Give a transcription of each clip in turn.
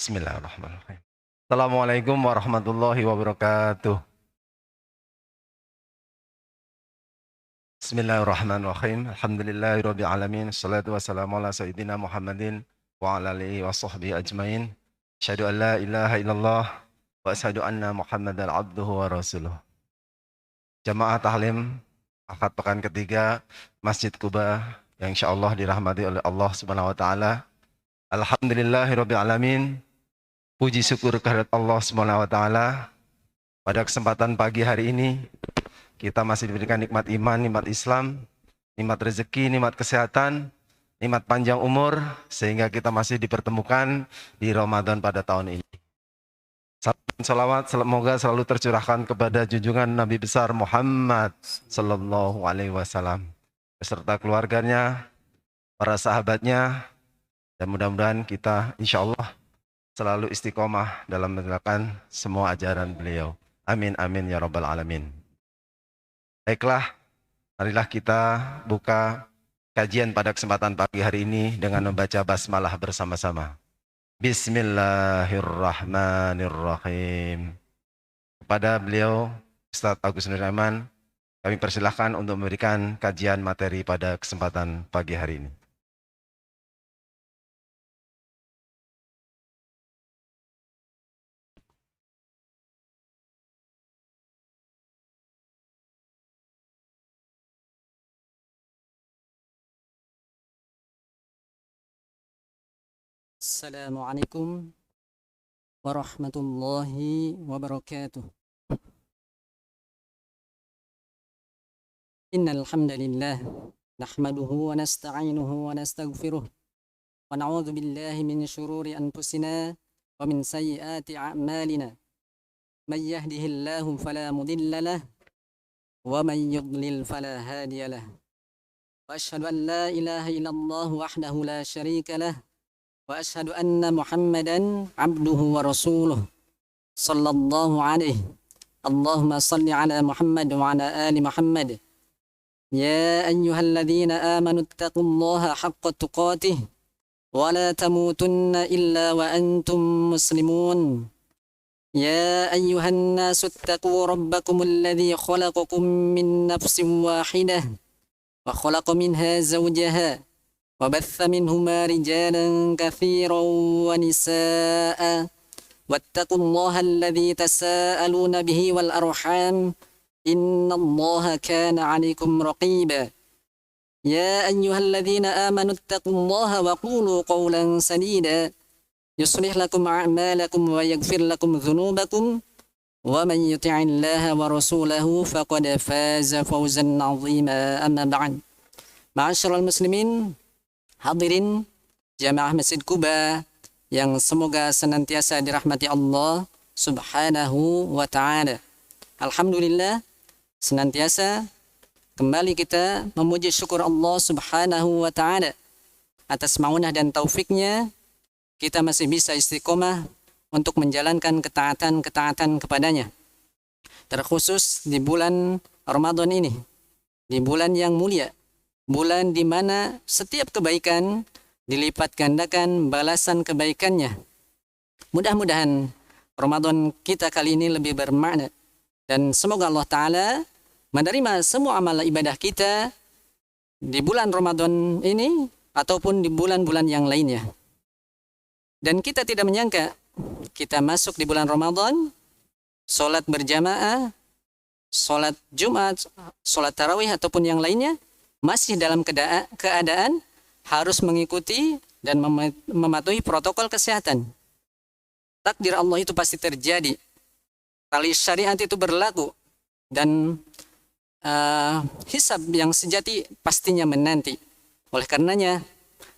Bismillahirrahmanirrahim. Assalamualaikum warahmatullahi wabarakatuh. Bismillahirrahmanirrahim. Alhamdulillahirabbil alamin. Wassalatu wassalamu ala sayyidina Muhammadin wa ala alihi wa sahbihi ajmain. Asyhadu an la ilaha illallah wa asyhadu anna Muhammadan abduhu wa rasuluh. Jamaah tahlim akad pekan ketiga Masjid Kuba yang insyaallah dirahmati oleh Allah Subhanahu wa taala. Alhamdulillahirabbil alamin. Puji syukur kehadirat Allah Subhanahu wa taala. Pada kesempatan pagi hari ini kita masih diberikan nikmat iman, nikmat Islam, nikmat rezeki, nikmat kesehatan, nikmat panjang umur sehingga kita masih dipertemukan di Ramadan pada tahun ini. Salam dan salawat semoga selalu tercurahkan kepada junjungan Nabi besar Muhammad sallallahu alaihi wasallam beserta keluarganya, para sahabatnya, dan mudah-mudahan kita insyaallah selalu istiqomah dalam menegakkan semua ajaran beliau. Amin amin ya rabbal alamin. Baiklah, marilah kita buka kajian pada kesempatan pagi hari ini dengan membaca basmalah bersama-sama. Bismillahirrahmanirrahim. Kepada beliau Ustadz Agus Nur Rahman, kami persilahkan untuk memberikan kajian materi pada kesempatan pagi hari ini. Assalamualaikum warahmatullahi wabarakatuh. Innal hamdalillah nahmaduhu wa nasta'inuhu wa nastaghfiruh wa na'udzu billahi min shururi anfusina wa min sayyiati a'malina. May yahdihillahu fala mudilla lahu wa may yudlil fala hadiya lahu. Wa asyhadu an la ilaha illallah wahdahu la syarika lahu وأشهد أن محمدا عبده ورسوله صلى الله عليه اللهم صل على محمد وعلى آل محمد يا أيها الذين آمنوا اتقوا الله حق تقاته ولا تموتن إلا وأنتم مسلمون يا أيها الناس اتقوا ربكم الذي خلقكم من نفس واحدة وخلق منها زوجها وبث منهما رجالا كثيرا ونساء واتقوا الله الذي تساءلون به والأرحام إن الله كان عليكم رقيبا يا أيها الذين آمنوا اتقوا الله وقولوا قولا سديدا يصلح لكم أعمالكم ويغفر لكم ذنوبكم ومن يطع الله ورسوله فقد فاز فوزا عظيما أما بعد معاشر المسلمين hadirin jamaah Masjid Kuba yang semoga senantiasa dirahmati Allah Subhanahu wa ta'ala. Alhamdulillah, senantiasa kembali kita memuji syukur Allah Subhanahu wa ta'ala atas maunah dan taufiknya kita masih bisa istiqomah untuk menjalankan ketaatan-ketaatan kepadanya. Terkhusus di bulan Ramadan ini, di bulan yang mulia, bulan di mana setiap kebaikan dilipat gandakan balasan kebaikannya. Mudah-mudahan Ramadan kita kali ini lebih bermakna dan semoga Allah Ta'ala menerima semua amal ibadah kita di bulan Ramadan ini ataupun di bulan-bulan yang lainnya. Dan kita tidak menyangka kita masuk di bulan Ramadan, sholat berjamaah, sholat Jumat, sholat tarawih ataupun yang lainnya masih dalam keadaan harus mengikuti dan mematuhi protokol kesehatan. Takdir Allah itu pasti terjadi. Tali syariat itu berlaku. Dan hisab yang sejati pastinya menanti. Oleh karenanya,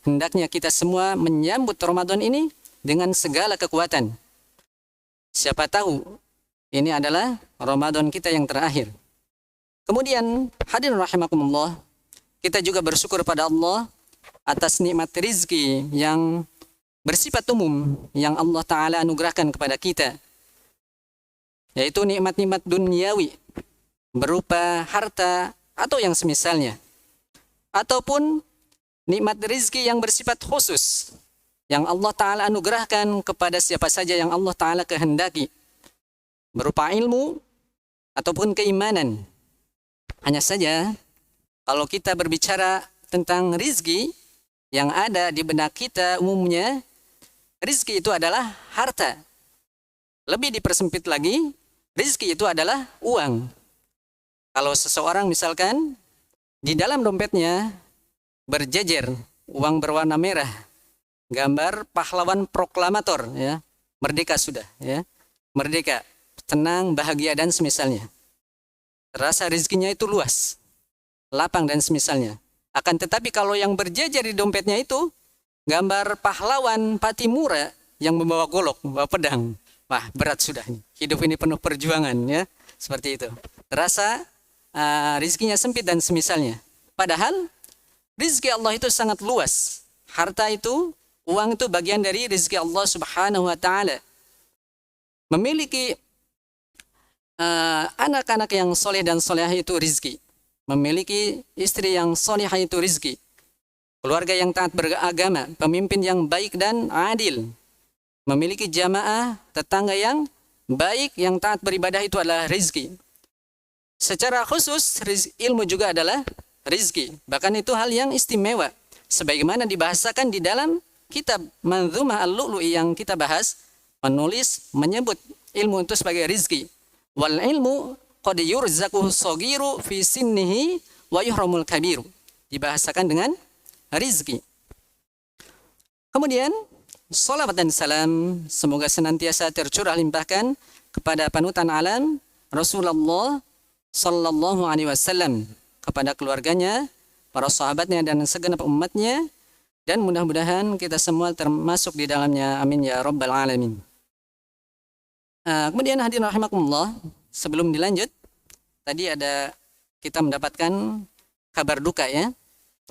hendaknya kita semua menyambut Ramadan ini dengan segala kekuatan. Siapa tahu, ini adalah Ramadan kita yang terakhir. Kemudian, hadirin rahimakumullah, kita juga bersyukur pada Allah atas nikmat rizki yang bersifat umum yang Allah Ta'ala anugerahkan kepada kita. Yaitu nikmat-nikmat duniawi berupa harta atau yang semisalnya. Ataupun nikmat rizki yang bersifat khusus yang Allah Ta'ala anugerahkan kepada siapa saja yang Allah Ta'ala kehendaki, berupa ilmu ataupun keimanan. Hanya saja, kalau kita berbicara tentang rizki, yang ada di benak kita umumnya, rizki itu adalah harta. Lebih dipersempit lagi, rizki itu adalah uang. Kalau seseorang misalkan di dalam dompetnya berjejer uang berwarna merah, gambar pahlawan proklamator, ya, merdeka sudah, ya, merdeka, tenang, bahagia dan semisalnya. Terasa rizkinya itu luas, lapang dan semisalnya. Akan tetapi kalau yang berjejer di dompetnya itu gambar pahlawan Patimura yang membawa golok, membawa pedang, wah berat sudah. Hidup ini penuh perjuangan, ya, seperti itu. Terasa rizkinya sempit dan semisalnya. Padahal rizki Allah itu sangat luas. Harta itu, uang itu bagian dari rizki Allah Subhanahu wa Ta'ala. Memiliki anak-anak yang soleh dan solehah itu rizki. Memiliki istri yang solehah itu rizki. Keluarga yang taat beragama, pemimpin yang baik dan adil. Memiliki jamaah, tetangga yang baik, yang taat beribadah itu adalah rizki. Secara khusus, ilmu juga adalah rizki. Bahkan itu hal yang istimewa. Sebagaimana dibahasakan di dalam kitab Manzumah Al-Lu'lu'i yang kita bahas, penulis menyebut ilmu itu sebagai rizki. Wal ilmu qad yurzaquhu shagiru fi sinnihi wa yuhramul kabiru. Dibahasakan dengan rizki. Kemudian, salawat dan salam semoga senantiasa tercurah limpahkan kepada panutan alam Rasulullah Sallallahu Alaihi Wasallam, kepada keluarganya, para sahabatnya dan segenap umatnya, dan mudah-mudahan kita semua termasuk di dalamnya. Amin ya Rabbal Alamin. Kemudian hadirin rahimakumullah, sebelum dilanjut, tadi kita mendapatkan kabar duka, ya,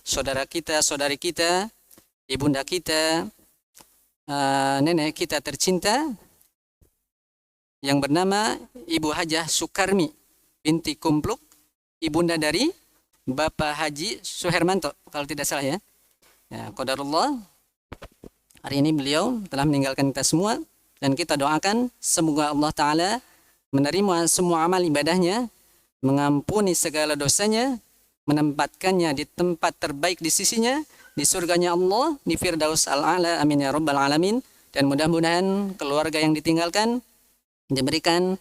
saudara kita, saudari kita, ibunda kita, nenek kita tercinta yang bernama Ibu Hajah Sukarmi binti Kumpluk, ibunda dari Bapak Haji Suhermanto, kalau tidak salah, ya. Ya, qadarullah, hari ini beliau telah meninggalkan kita semua, dan kita doakan semoga Allah Ta'ala menerima semua amal ibadahnya, mengampuni segala dosanya, menempatkannya di tempat terbaik di sisinya, di surganya Allah, di Firdaus Al-A'la, amin ya Rabbal Alamin. Dan mudah-mudahan keluarga yang ditinggalkan diberikan,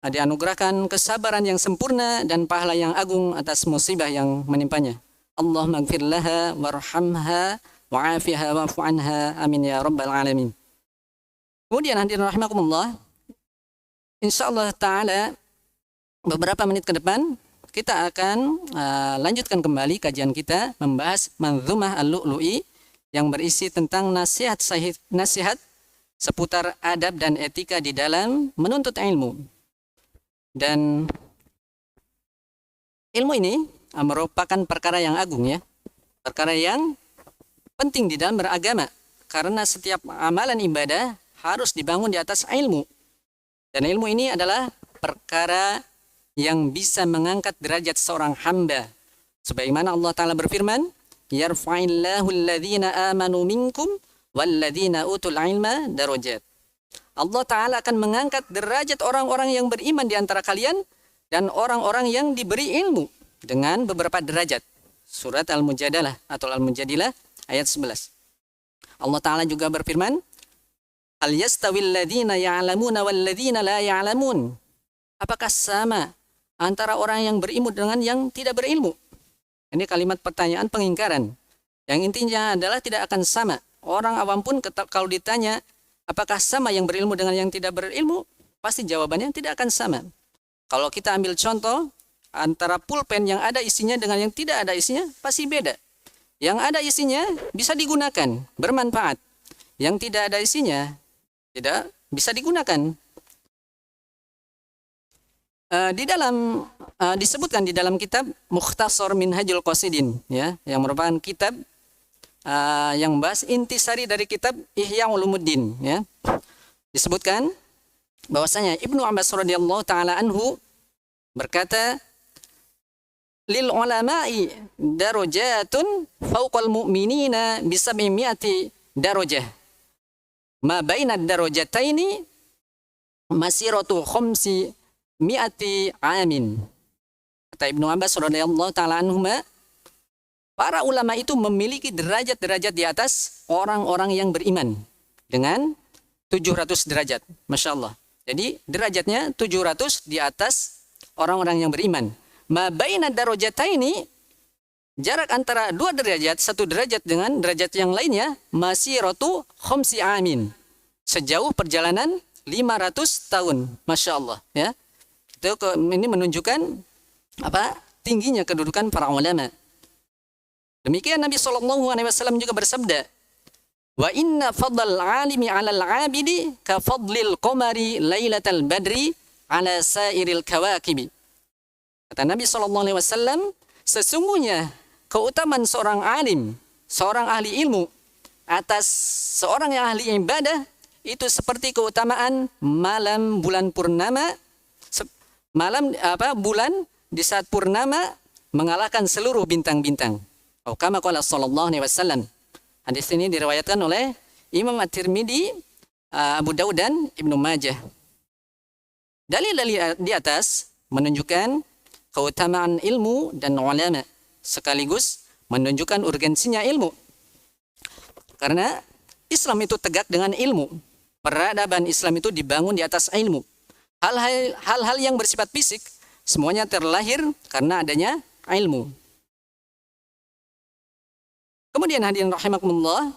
dianugerahkan kesabaran yang sempurna dan pahala yang agung atas musibah yang menimpanya. Allahumma gfir laha warhamha wa'afiha wa'fu anha, amin ya Rabbal Alamin. Kemudian hadirin rahimakumullah, insyaallah ta'ala beberapa menit ke depan kita akan lanjutkan kembali kajian kita membahas Manzumah Al-Lu'lu'i yang berisi tentang nasihat seputar adab dan etika di dalam menuntut ilmu. Dan ilmu ini merupakan perkara yang agung, ya, perkara yang penting di dalam beragama, karena setiap amalan ibadah harus dibangun di atas ilmu. Dan ilmu ini adalah perkara yang bisa mengangkat derajat seorang hamba. Sebagaimana Allah Ta'ala berfirman, yarfa'illahu alladhina amanu minkum walladhina utul ilma darajat. Allah Ta'ala akan mengangkat derajat orang-orang yang beriman di antara kalian dan orang-orang yang diberi ilmu dengan beberapa derajat. Surat Al-Mujadalah atau Al-Mujadilah ayat 11. Allah Ta'ala juga berfirman, hal yastawil ladhina ya'lamuna wal ladhina la ya'lamun. Apakah sama antara orang yang berilmu dengan yang tidak berilmu? Ini kalimat pertanyaan pengingkaran. Yang intinya adalah tidak akan sama. Orang awam pun kalau ditanya apakah sama yang berilmu dengan yang tidak berilmu, pasti jawabannya tidak akan sama. Kalau kita ambil contoh, antara pulpen yang ada isinya dengan yang tidak ada isinya, pasti beda. Yang ada isinya bisa digunakan, bermanfaat. Yang tidak ada isinya, tidak bisa digunakan. Disebutkan di dalam kitab Mukhtasar Minhajul Qasidin, ya, yang merupakan kitab yang membahas intisari dari kitab Ihya Ulumuddin, ya. Disebutkan bahwasanya Ibnu Abbas radhiyallahu taala anhu berkata, lil ulama'i darajatun fawqal mu'minina bi 700 darajah. Ma baina darajataini masiratu khamsi mi'ati amin. Kata Ibnu Abbas radhiyallahu taala anhuma, para ulama itu memiliki derajat-derajat di atas orang-orang yang beriman dengan 700 derajat. Masya Allah. Jadi derajatnya 700 di atas orang-orang yang beriman. Ma baina darajataini, jarak antara dua derajat, satu derajat dengan derajat yang lainnya, masiratu khamsi amin. Sejauh perjalanan 500 tahun. Masya Allah. Ya. Ini menunjukkan tingginya kedudukan para ulama. Demikian Nabi SAW juga bersabda, wa inna fadlal alimi alal abidi ka fadlil qamari lailatal badri ala sairil kawakibi. Kata Nabi SAW, sesungguhnya keutamaan seorang alim, seorang ahli ilmu atas seorang yang ahli ibadah itu seperti keutamaan malam bulan purnama, bulan di saat purnama mengalahkan seluruh bintang-bintang. Kama qala sallallahu alaihi wasallam. Hadis ini diriwayatkan oleh Imam At-Tirmidzi, Abu Daud dan Ibnu Majah. Dalil-dalil di atas menunjukkan keutamaan ilmu dan ulama, sekaligus menunjukkan urgensinya ilmu. Karena Islam itu tegak dengan ilmu. Peradaban Islam itu dibangun di atas ilmu. Hal-hal yang bersifat fisik semuanya terlahir karena adanya ilmu. Kemudian hadirin rahimakumullah,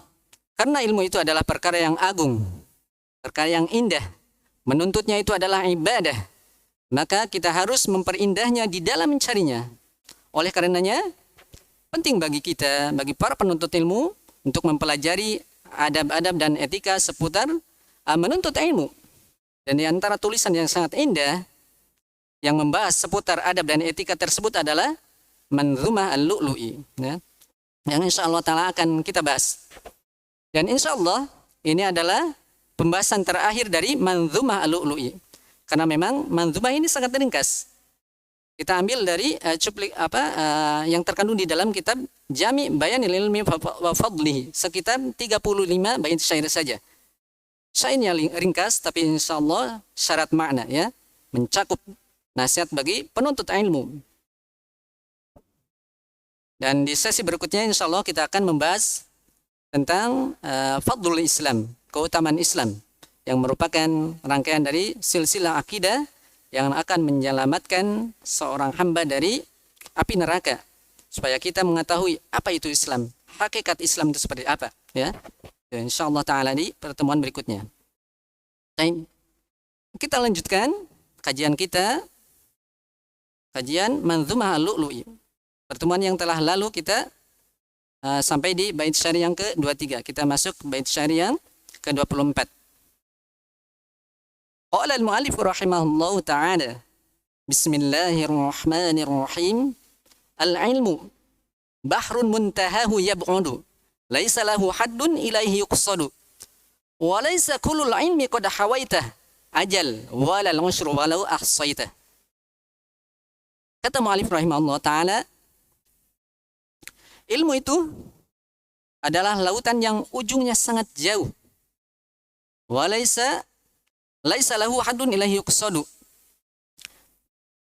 karena ilmu itu adalah perkara yang agung, perkara yang indah, menuntutnya itu adalah ibadah, maka kita harus memperindahnya di dalam mencarinya. Oleh karenanya, penting bagi kita, bagi para penuntut ilmu, untuk mempelajari adab-adab dan etika seputar menuntut ilmu. Dan di antara tulisan yang sangat indah, yang membahas seputar adab dan etika tersebut adalah Manzumah Al-Lu'lu'i. Ya. Yang insya Allah ta'ala akan kita bahas. Dan insya Allah ini adalah pembahasan terakhir dari Manzumah Al-Lu'lu'i. Karena memang Manzumah ini sangat ringkas. Kita ambil dari yang terkandung di dalam kitab Jami' Bayanil Ilmi wa Fadlihi, sekitar 35 bait syair saja. Syairnya ringkas tapi insya Allah syarat makna, ya, mencakup nasihat bagi penuntut ilmu. Dan di sesi berikutnya insya Allah kita akan membahas tentang Fadlul Islam, keutamaan Islam, yang merupakan rangkaian dari silsilah akidah yang akan menyelamatkan seorang hamba dari api neraka, supaya kita mengetahui apa itu Islam, hakikat Islam itu seperti apa, ya. Dan insya Allah ta'ala di pertemuan berikutnya. Dan kita lanjutkan kajian kita, kajian Manzumah Al-Lu'lu'i. Pertemuan yang telah lalu kita sampai di bait syair yang ke-23. Kita masuk bait syair yang ke-24. Qala al-mu'allif rahimahullahu ta'ala, Bismillahirrahmanirrahim. Al-ilmu bahrun muntahahu yab'udu, laisa lahu haddun ilaihi yuqsadu, wa laisa kullul ilmi qad hawaitah, ajal walal usyru walau ahsaitah. Kata mu'allif rahimahullahu ta'ala, ilmu itu adalah lautan yang ujungnya sangat jauh. Laisa lahu haddun ilaihi yuqsadu.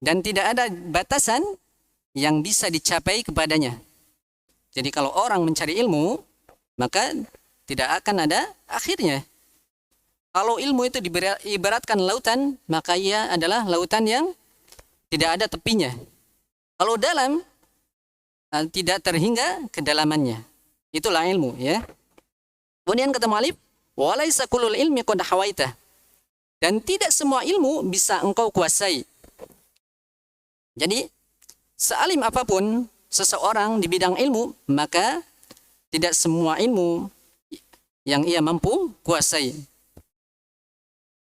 Dan tidak ada batasan yang bisa dicapai kepadanya. Jadi kalau orang mencari ilmu, maka tidak akan ada akhirnya. Kalau ilmu itu diibaratkan lautan, maka ia adalah lautan yang tidak ada tepinya. Kalau dalam, tidak terhingga kedalamannya. Itulah ilmu, ya. Kemudian kata mu'allif, walaisa kullul ilmi qad hawaitah. Dan tidak semua ilmu bisa engkau kuasai. Jadi sealim apapun seseorang di bidang ilmu, maka tidak semua ilmu yang ia mampu kuasai.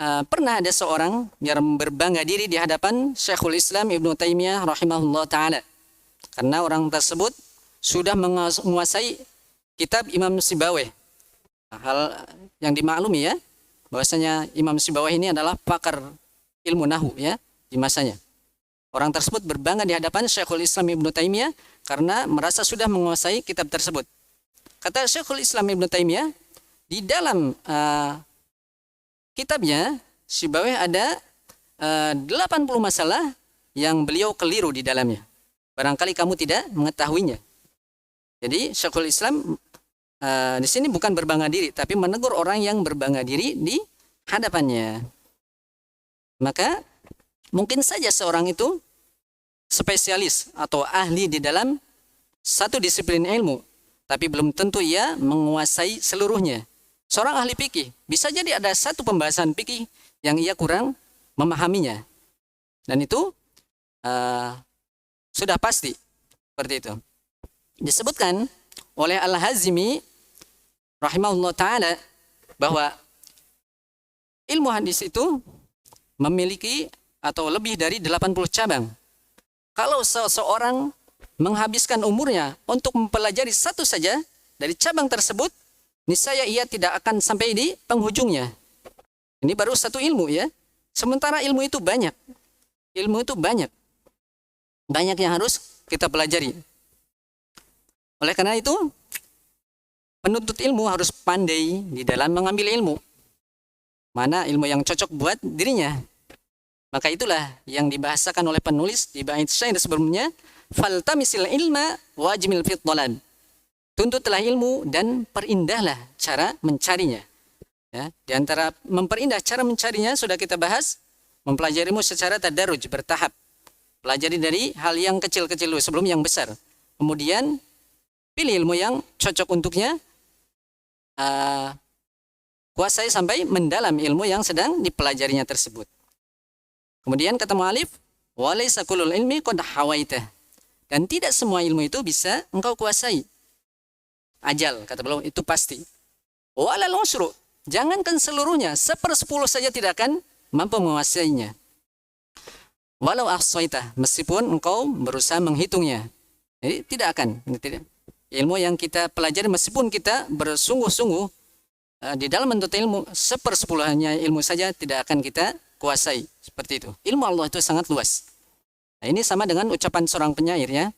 Pernah ada seorang yang berbangga diri di hadapan Syekhul Islam Ibnu Taimiyah rahimahullah ta'ala. Karena orang tersebut sudah menguasai kitab Imam Sibawayh. Hal yang dimaklumi, ya, bahwasanya Imam Sibawayh ini adalah pakar ilmu nahwu, ya, di masanya. Orang tersebut berbangga di hadapan Syekhul Islam Ibnu Taimiyah karena merasa sudah menguasai kitab tersebut. Kata Syekhul Islam Ibnu Taimiyah, Di dalam kitabnya Sibawayh ada 80 masalah yang beliau keliru di dalamnya. Barangkali kamu tidak mengetahuinya. Jadi Syekhul Islam di sini bukan berbangga diri, tapi menegur orang yang berbangga diri di hadapannya. Maka mungkin saja seorang itu spesialis atau ahli di dalam satu disiplin ilmu, tapi belum tentu ia menguasai seluruhnya. Seorang ahli fikih bisa jadi ada satu pembahasan fikih yang ia kurang memahaminya, dan itu sudah pasti seperti itu. Disebutkan oleh Al-Hazimi rahimahullah ta'ala bahwa ilmu hadis itu memiliki atau lebih dari 80 cabang. Kalau seseorang menghabiskan umurnya untuk mempelajari satu saja dari cabang tersebut, niscaya ia tidak akan sampai di penghujungnya. Ini baru satu ilmu ya. Sementara ilmu itu banyak. Ilmu itu banyak. Banyak yang harus kita pelajari. Oleh karena itu, penuntut ilmu harus pandai di dalam mengambil ilmu. Mana ilmu yang cocok buat dirinya. Maka itulah yang dibahasakan oleh penulis di bait syair sebelumnya, faltamisil ilma wajmil fit dhalal. Tuntutlah ilmu dan perindahlah cara mencarinya. Ya, di antara memperindah cara mencarinya sudah kita bahas, mempelajari ilmu secara tadarruj, bertahap. Pelajari dari hal yang kecil-kecil dulu sebelum yang besar. Kemudian pilih ilmu yang cocok untuknya, kuasai sampai mendalam ilmu yang sedang dipelajarinya tersebut. Kemudian kata mu'alif, walaysa kullul ilmi qad hawaitah. Dan tidak semua ilmu itu bisa engkau kuasai. Ajal, kata beliau, itu pasti. Walal usru, jangankan seluruhnya, 1/10 saja tidak akan mampu menguasainya. Walau ahsaitah, meskipun engkau berusaha menghitungnya. Jadi tidak akan. Ilmu yang kita pelajari meskipun kita bersungguh-sungguh di dalam menuntut ilmu, 1/10-nya ilmu saja tidak akan kita kuasai. Seperti itu. Ilmu Allah itu sangat luas. Nah, ini sama dengan ucapan seorang penyair ya,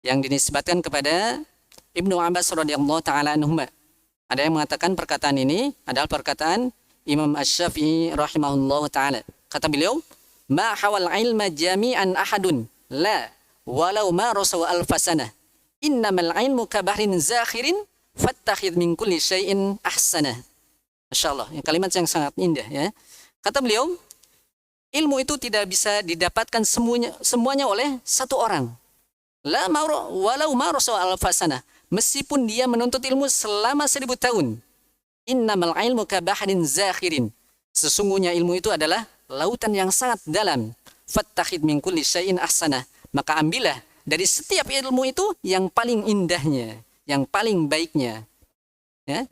yang dinisbatkan kepada Ibnu Abbas radhiyallahu taala anhuma. Ada yang mengatakan perkataan ini adalah perkataan Imam Asy-Syafi'i rahimahullahu taala. Kata beliau, "Ma hawal ilma jami'an ahadun la walau ma rasaw alfasana. Innamal ilmu ka bahrin zakhirin fattakhidh min kulli syai'in ahsana." Masyaallah, kalimat yang sangat indah ya. Kata beliau, ilmu itu tidak bisa didapatkan semuanya oleh satu orang. La walau ma rasaw alfasana. Meskipun dia menuntut ilmu selama 1000 tahun. Innamal ilmu ka bahrin zakhirin. Sesungguhnya ilmu itu adalah lautan yang sangat dalam. Fattakhid min kulli syai'in ahsana. Maka ambillah dari setiap ilmu itu yang paling indahnya, yang paling baiknya. Ya.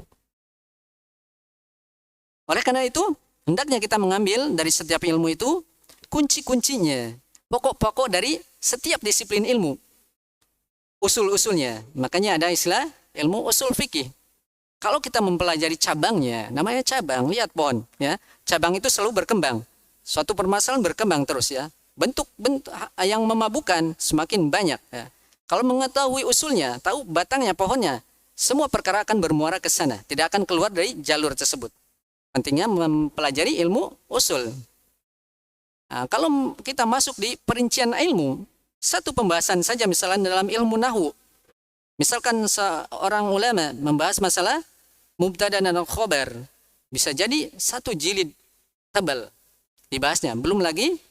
Oleh karena itu, hendaknya kita mengambil dari setiap ilmu itu kunci-kuncinya, pokok-pokok dari setiap disiplin ilmu. Usul-usulnya. Makanya ada istilah ilmu usul fikih. Kalau kita mempelajari cabangnya, namanya cabang, lihat pohon ya. Cabang itu selalu berkembang. Suatu permasalahan berkembang terus ya. Bentuk-bentuk yang memabukkan semakin banyak ya. Kalau mengetahui usulnya, tahu batangnya pohonnya, semua perkara akan bermuara ke sana, tidak akan keluar dari jalur tersebut. Pentingnya mempelajari ilmu usul. Nah, kalau kita masuk di perincian ilmu, satu pembahasan saja misalnya dalam ilmu nahwu. Misalkan seorang ulama membahas masalah mubtada dan khobar, bisa jadi 1 jilid tebal dibahasnya. Belum lagi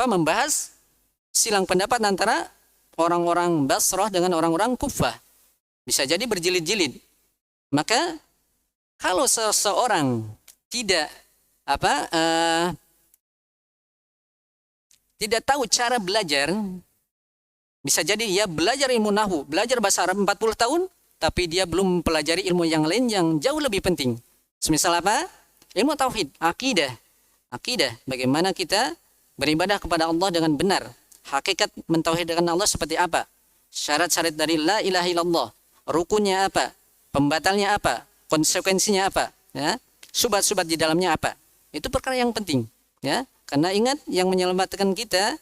membahas silang pendapat antara orang-orang Basrah dengan orang-orang Kufah. Bisa jadi berjilid-jilid. Maka kalau seseorang tidak tidak tahu cara belajar, bisa jadi dia belajar ilmu nahwu, belajar bahasa Arab 40 tahun, tapi dia belum mempelajari ilmu yang lain yang jauh lebih penting. Semisal apa? Ilmu tauhid, akidah. Akidah, bagaimana kita beribadah kepada Allah dengan benar. Hakikat mentauhidkan Allah seperti apa? Syarat-syarat dari la ilaha illallah. Rukunnya apa? Pembatalnya apa? Konsekuensinya apa? Ya? Subat-subat di dalamnya apa? Itu perkara yang penting. Ya? Karena ingat yang menyelamatkan kita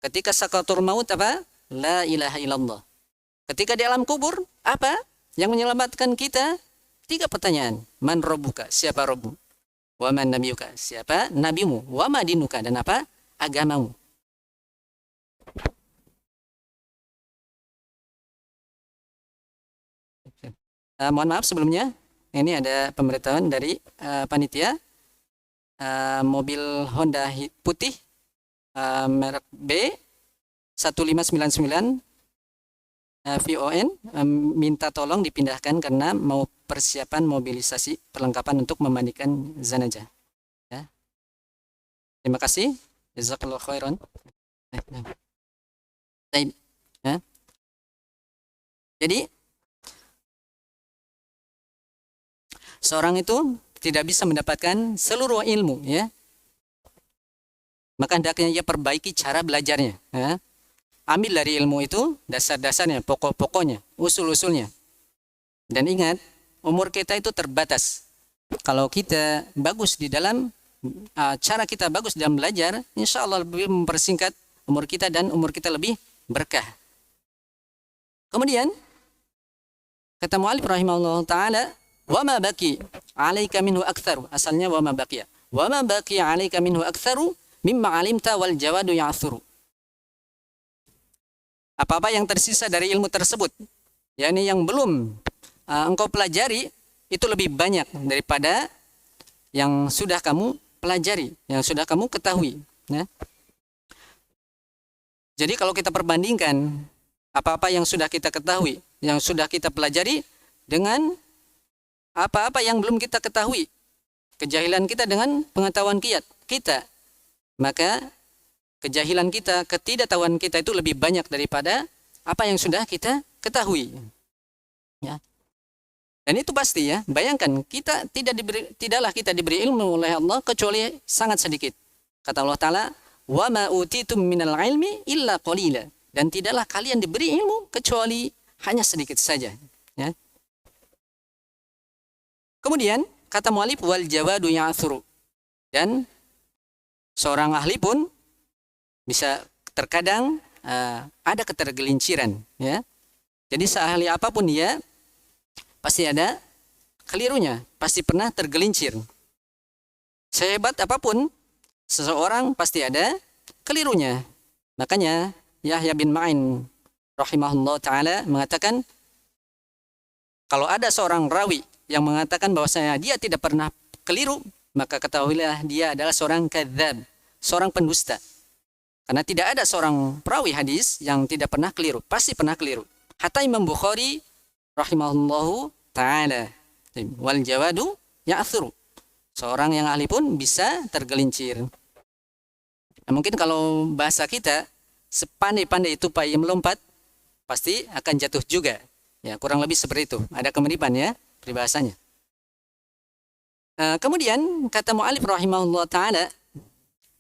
ketika sakaratul maut apa? La ilaha illallah. Ketika di alam kubur apa? Yang menyelamatkan kita 3 pertanyaan. Man rabbuka? Siapa Rabbu? Wa man nabiyuka? Siapa nabimu? Wa ma dinuka? Dan apa agamamu? Mohon maaf sebelumnya, ini ada pemberitahuan dari panitia. Mobil Honda putih merek B 1599 VON minta tolong dipindahkan karena mau persiapan mobilisasi perlengkapan untuk memandikan jenazah. Ya. Terima kasih. Jazakallahu khairan. Ya. Jadi seorang itu tidak bisa mendapatkan seluruh ilmu, ya. Maka hendaknya ia perbaiki cara belajarnya. Ya. Ambil dari ilmu itu dasar-dasarnya, pokok-pokoknya, usul-usulnya. Dan ingat, umur kita itu terbatas. Kalau kita bagus di dalam cara kita bagus dalam belajar, insya Allah lebih mempersingkat umur kita dan umur kita lebih berkah. Kemudian kata mu'allif rahimahullah ta'ala, wa ma baqi 'alaika minhu aktsaru. Asalnya wa ma baqiya. Wa ma baqi 'alaika minhu aktsaru mimma 'alimta wal jawadu ya'thuru. Apa-apa yang tersisa dari ilmu tersebut, yakni yang belum engkau pelajari, itu lebih banyak daripada yang sudah kamu pelajari, yang sudah kamu ketahui. Ya. Jadi kalau kita perbandingkan apa-apa yang sudah kita ketahui, yang sudah kita pelajari dengan apa-apa yang belum kita ketahui, kejahilan kita dengan pengetahuan kita, maka kejahilan kita, ketidaktahuan kita itu lebih banyak daripada apa yang sudah kita ketahui. Ya. Dan itu pasti, ya. Bayangkan kita tidaklah kita diberi ilmu oleh Allah kecuali sangat sedikit. Kata Allah Ta'ala, wa ma utitum minal ilmi illa qalila. Dan tidaklah kalian diberi ilmu kecuali hanya sedikit saja. Ya. Kemudian kata mu'allif wal jawadu ya'thuru. Dan seorang ahli pun bisa terkadang ada ketergelinciran, ya. Jadi seahli apapun dia pasti ada kelirunya, pasti pernah tergelincir. Sehebat apapun seseorang pasti ada kelirunya. Makanya Yahya bin Ma'in rahimahullah ta'ala mengatakan, kalau ada seorang rawi yang mengatakan bahwasanya dia tidak pernah keliru, maka ketahuilah dia adalah seorang kadzdzab, seorang pendusta. Karena tidak ada seorang perawi hadis yang tidak pernah keliru, pasti pernah keliru. Hatta Imam Bukhari rahimahullahu ta'ala, wal jawadu ya'thuru. Seorang yang ahli pun bisa tergelincir. Nah, mungkin kalau bahasa kita, sepandai-pandai tupai melompat, pasti akan jatuh juga. Ya, kurang lebih seperti itu. Ada kemiripan, ya, peribahasanya. Kemudian kata mu'allif rahimahullah ta'ala,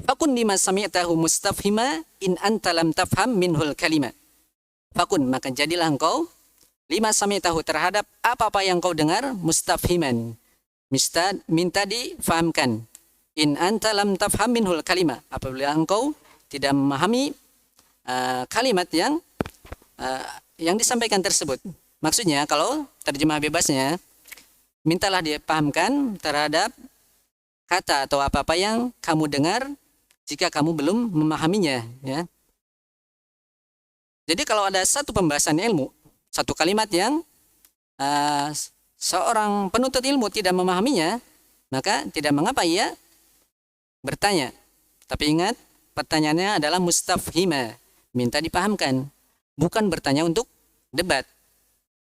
fakun lima sami'tahu mustafhima in anta lam tafham minhul kalima. Fakun, maka jadilah engkau lima sami'tahu terhadap apa-apa yang kau dengar mustafhiman. Minta difahamkan. In anta lam tafham minhul kalima. Apabila engkau tidak memahami kalimat yang disampaikan tersebut. Maksudnya kalau terjemah bebasnya, mintalah dipahamkan terhadap kata atau apa-apa yang kamu dengar jika kamu belum memahaminya, ya. Jadi kalau ada satu pembahasan ilmu, satu kalimat yang seorang penuntut ilmu tidak memahaminya, maka tidak mengapa ia bertanya. Tapi ingat, pertanyaannya adalah mustafhima, minta dipahamkan, bukan bertanya untuk debat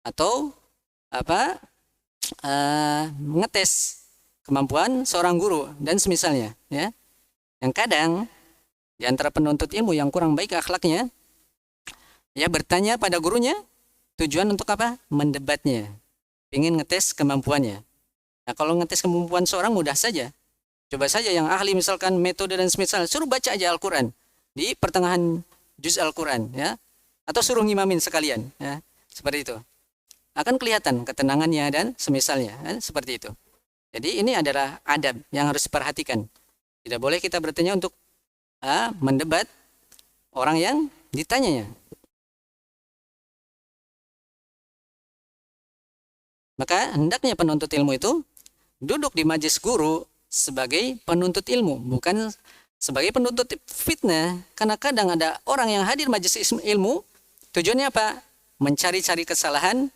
atau ngetes kemampuan seorang guru dan semisalnya, ya. Yang kadang di antara penuntut ilmu yang kurang baik akhlaknya, ya bertanya pada gurunya tujuan untuk apa? Mendebatnya, ingin ngetes kemampuannya. Nah, kalau ngetes kemampuan seorang mudah saja. Coba saja yang ahli misalkan metode dan semisalnya, suruh baca aja Al-Quran di pertengahan juz Al-Quran, ya, atau suruh ngimamin sekalian, ya, seperti itu. Akan kelihatan ketenangannya dan semisalnya, ya, seperti itu. Jadi ini adalah adab yang harus diperhatikan. Tidak boleh kita bertanya untuk mendebat orang yang ditanyanya. Maka hendaknya penuntut ilmu itu duduk di majelis guru sebagai penuntut ilmu, bukan sebagai penuntut fitnah. Karena kadang ada orang yang hadir majelis ilmu, tujuannya apa? Mencari-cari kesalahan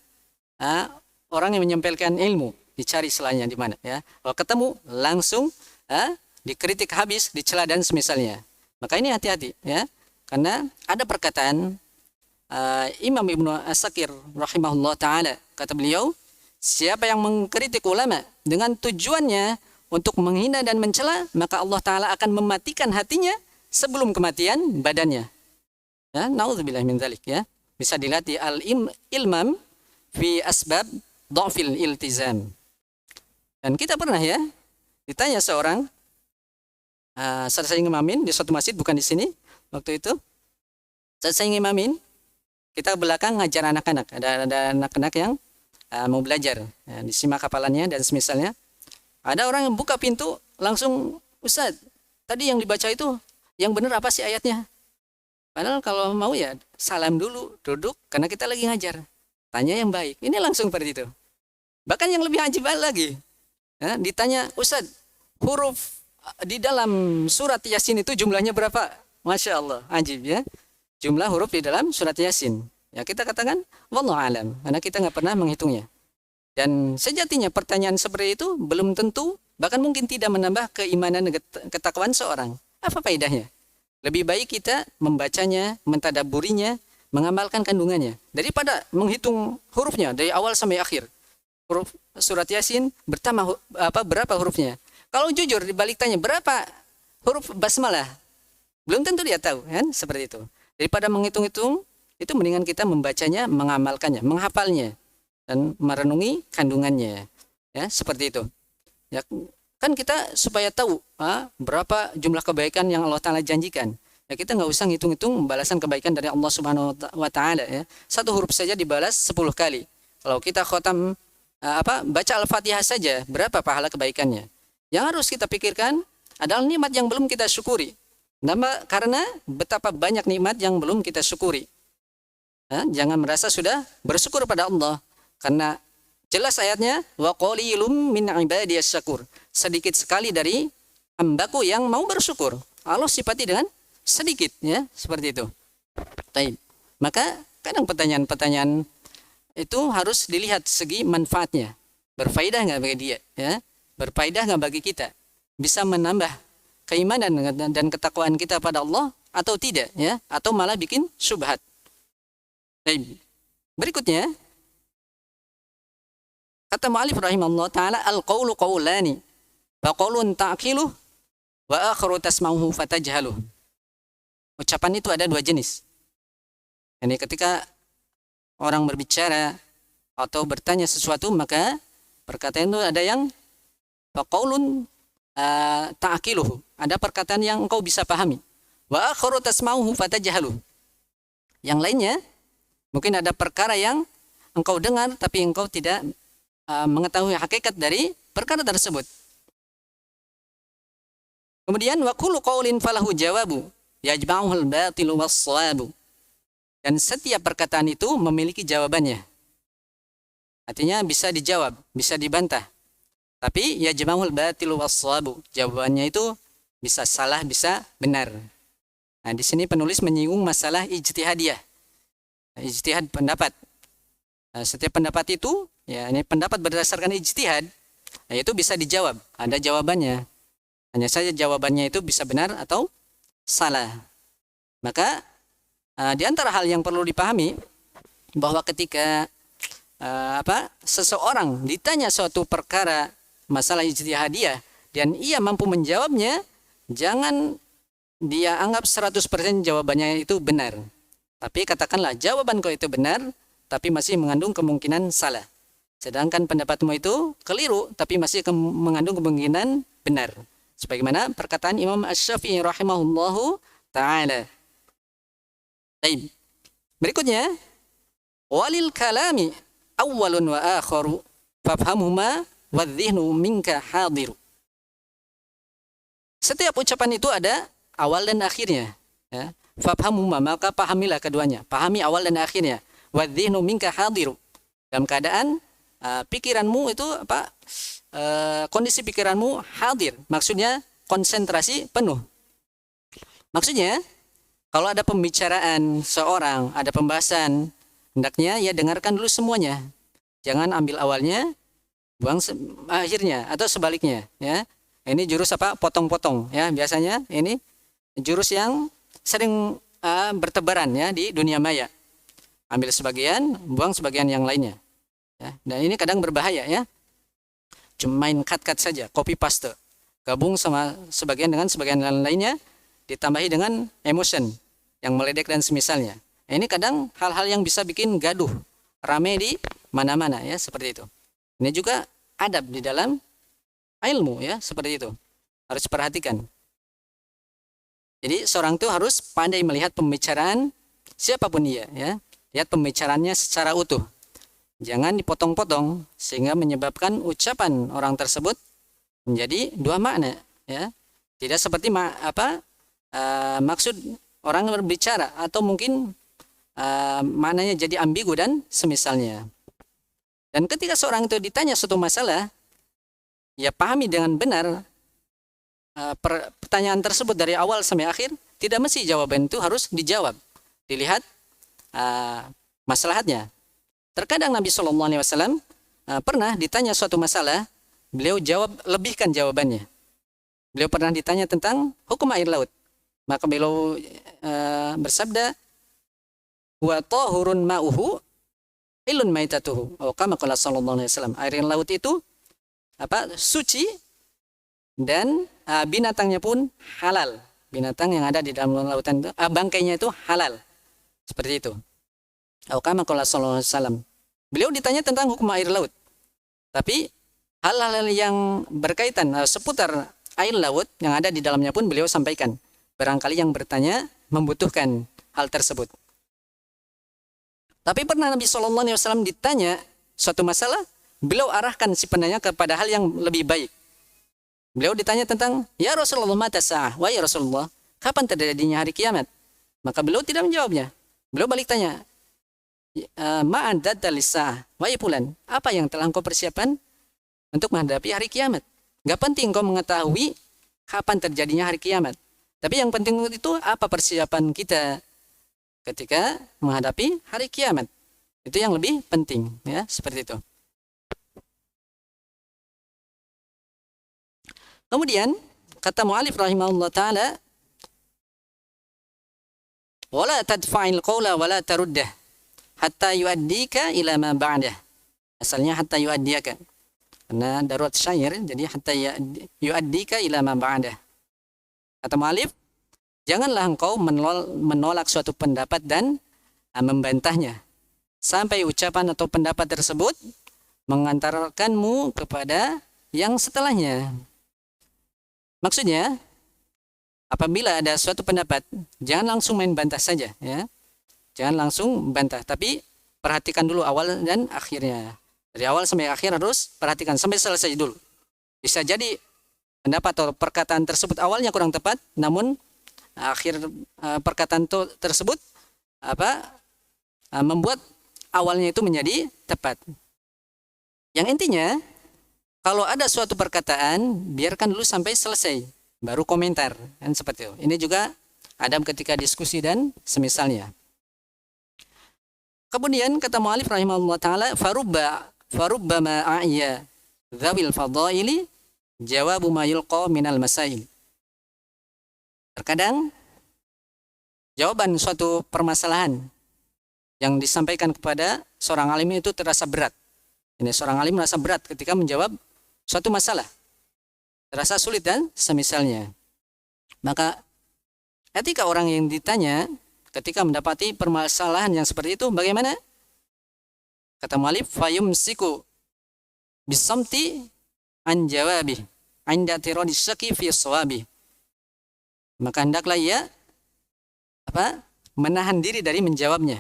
orang yang menyampaikan ilmu, dicari salahnya di mana, ya. Kalau ketemu langsung dikritik habis, dicela dan semisalnya. Maka ini hati-hati, ya. Karena ada perkataan Imam Ibnu As-Sakir rahimahullah taala, kata beliau, siapa yang mengkritik ulama dengan tujuannya untuk menghina dan mencela, maka Allah taala akan mematikan hatinya sebelum kematian badannya. Ya, naudzubillah min dzalik, ya. Bisa dilihat di Al-Ilmam fi Asbab Dhafil Iltizam. Dan kita pernah, ya, ditanya seorang saat saya ngimamin di suatu masjid, bukan di sini waktu itu. Saat saya ngimamin, kita belakang ngajar anak-anak. Ada anak-anak yang mau belajar, ya, disimak hafalannya dan semisalnya. Ada orang yang buka pintu langsung, Ustaz, tadi yang dibaca itu yang benar apa sih ayatnya? Padahal kalau mau ya salam dulu, duduk, karena kita lagi ngajar. Tanya yang baik. Ini langsung seperti itu. Bahkan yang lebih ajib lagi, ya, ditanya, Ustaz, huruf di dalam surat Yasin itu jumlahnya berapa? Masya Allah, ajib, ya. Jumlah huruf di dalam surat Yasin. Ya, kita katakan, wallahu alam, karena kita nggak pernah menghitungnya. Dan sejatinya pertanyaan seperti itu belum tentu, bahkan mungkin tidak menambah keimanan dan ketakwaan seorang. Apa faedahnya? Lebih baik kita membacanya, mentadabburinya, mengamalkan kandungannya, daripada menghitung hurufnya dari awal sampai akhir. Huruf surat Yasin berapa hurufnya? Kalau jujur dibalik tanya berapa huruf basmalah, belum tentu dia tahu, kan? Seperti itu. Daripada menghitung-hitung, itu mendingan kita membacanya, mengamalkannya, menghafalnya, dan merenungi kandungannya, ya, seperti itu. Ya, kan kita supaya tahu berapa jumlah kebaikan yang Allah Ta'ala janjikan. Ya, kita nggak usah ngitung-ngitung balasan kebaikan dari Allah Subhanahu wa Ta'ala, ya. Satu huruf saja dibalas 10 kali. Kalau kita khotam baca Al-Fatihah saja, berapa pahala kebaikannya? Yang harus kita pikirkan adalah nikmat yang belum kita syukuri. Karena betapa banyak nikmat yang belum kita syukuri. Jangan merasa sudah bersyukur pada Allah, karena jelas ayatnya, wa qalilum min ibadiyas syakur. Sedikit sekali dari hambaku yang mau bersyukur. Allah sifati dengan sedikit, ya, seperti itu. Baik. Maka kadang pertanyaan-pertanyaan itu harus dilihat segi manfaatnya. Berfaedah nggak bagi dia, ya? Berfaedah nggak bagi kita? Bisa menambah keimanan dan ketakwaan kita pada Allah atau tidak, ya? Atau malah bikin syubhat. Baik. Berikutnya, kata mu'alif rahimahullah ta'ala, al-qawlu qawlani, wa qawlun ta'kiluh, wa akharu tasma'uhu fatajhaluh. Ucapan itu ada dua jenis. Ini ketika orang berbicara atau bertanya sesuatu, maka perkataan itu ada yang wa qawlun ta'kiluh, ada perkataan yang engkau bisa pahami. Wa akharu tasma'uhu fatajhaluh. Yang lainnya, mungkin ada perkara yang engkau dengar tapi engkau tidak mengetahui hakikat dari perkara tersebut. Kemudian wa kullu qaulin falahu jawabu yajma'uhul batilu was-shawabu. Dan setiap perkataan itu memiliki jawabannya. Artinya bisa dijawab, bisa dibantah. Tapi yajma'uhul batilu was-shawabu. Jawabannya itu bisa salah, bisa benar. Nah, di sini penulis menyinggung masalah ijtihadiyah. Ijtihad pendapat. Setiap pendapat itu, ya, ini pendapat berdasarkan ijtihad, itu bisa dijawab, ada jawabannya. Hanya saja jawabannya itu bisa benar atau salah. Maka di antara hal yang perlu dipahami bahwa ketika seseorang ditanya suatu perkara masalah ijtihadiyah dan ia mampu menjawabnya, jangan dia anggap 100% jawabannya itu benar. Tapi katakanlah jawaban kau itu benar, tapi masih mengandung kemungkinan salah. Sedangkan pendapatmu itu keliru, tapi masih mengandung kemungkinan benar. Sebagaimana perkataan Imam Asy-Syafi'i rahimahullahu ta'ala. Baik. Berikutnya, walil kalami awwalun wa akharu fafhamhuma wadh-dhihnu minka hadiru. Setiap ucapan itu ada awal dan akhirnya, ya. Fafhamhuma, maka pahamilah keduanya. Pahami awal dan akhirnya. Wadh-dhihnu minka hadiru. Dalam keadaan pikiranmu itu kondisi pikiranmu hadir, maksudnya konsentrasi penuh. Maksudnya kalau ada pembicaraan seorang, ada pembahasan, hendaknya ya dengarkan dulu semuanya. Jangan ambil awalnya, buang akhirnya, atau sebaliknya, ya. Ini jurus potong-potong, ya. Biasanya ini jurus yang sering bertebaran, ya, di dunia maya. Ambil sebagian, buang sebagian yang lainnya, ya. Dan ini kadang berbahaya, ya. Cuma main cut-cut saja, copy paste, gabung sama sebagian dengan sebagian lainnya, ditambahi dengan emotion yang meledek dan semisalnya. Ini kadang hal-hal yang bisa bikin gaduh, rame di mana-mana, ya, seperti itu. Ini juga adab di dalam ilmu, ya, seperti itu. Harus perhatikan. Jadi seorang itu harus pandai melihat pembicaraan siapapun dia, ya. Lihat pembicaraannya secara utuh. Jangan dipotong-potong sehingga menyebabkan ucapan orang tersebut menjadi dua makna, ya. Tidak seperti maksud orang berbicara, atau mungkin maknanya jadi ambigu dan semisalnya. Dan ketika seorang itu ditanya suatu masalah, ya pahami dengan benar pertanyaan tersebut dari awal sampai akhir. Tidak mesti jawaban itu harus dijawab. Dilihat maslahatnya. Terkadang Nabi SAW pernah ditanya suatu masalah, beliau lebihkan jawabannya. Beliau pernah ditanya tentang hukum air laut. Maka beliau bersabda, wa tahurun ma'uhu ilun maitatuhu. Kama qala sallallahu alaihi wasallam. Air laut itu suci, dan binatangnya pun halal. Binatang yang ada di dalam lautan itu, bangkainya itu halal. Seperti itu. Kama qala sallallahu alaihi wasallam. Beliau ditanya tentang hukum air laut. Tapi hal-hal yang berkaitan seputar air laut yang ada di dalamnya pun beliau sampaikan. Barangkali yang bertanya membutuhkan hal tersebut. Tapi pernah Nabi SAW ditanya suatu masalah, beliau arahkan si penanya kepada hal yang lebih baik. Beliau ditanya tentang, ya Rasulullah, mata sa'ah, wahai Rasulullah, kapan terjadinya hari kiamat? Maka beliau tidak menjawabnya. Beliau balik tanya, ma'adadda lis-sa'ah, wahai fulan, apa yang telah engkau persiapan untuk menghadapi hari kiamat? Gak penting engkau mengetahui kapan terjadinya hari kiamat. Tapi yang penting itu apa persiapan kita ketika menghadapi hari kiamat. Itu yang lebih penting, ya, seperti itu. Kemudian kata mu'alif rahimahullah ta'ala, wala tadfa'il qawla wala taruddah hatta yuaddika ila ma ba'dah. Asalnya hatta yuaddiyaka, karena darurat syair, jadi hatta yuaddika ila ma ba'dah. Kata mu'alif, janganlah engkau menolak suatu pendapat dan membantahnya sampai ucapan atau pendapat tersebut mengantarkanmu kepada yang setelahnya. Maksudnya, apabila ada suatu pendapat, jangan langsung main bantah saja, ya. Jangan langsung bantah, tapi perhatikan dulu awal dan akhirnya. Dari awal sampai akhir harus perhatikan sampai selesai dulu. Bisa jadi pendapat atau perkataan tersebut awalnya kurang tepat, namun akhir perkataan tersebut membuat awalnya itu menjadi tepat. Yang intinya, kalau ada suatu perkataan, biarkan dulu sampai selesai, baru komentar, kan seperti itu. Ini juga adab ketika diskusi dan semisalnya. Kemudian kata mu'alif rahimahullah ta'ala, farubbama a'ya dzawil fadaili jawabu ma yulqa minal masail. Terkadang jawaban suatu permasalahan yang disampaikan kepada seorang alim itu terasa berat. Ini seorang alim merasa berat ketika menjawab suatu masalah. Terasa sulit dan semisalnya. Maka ketika orang yang ditanya ketika mendapati permasalahan yang seperti itu, bagaimana? Kata mu'alif, fayumsiku bisamti an jawabi inda tiradi syaki fi shawabi. Maka hendaklah ia menahan diri dari menjawabnya.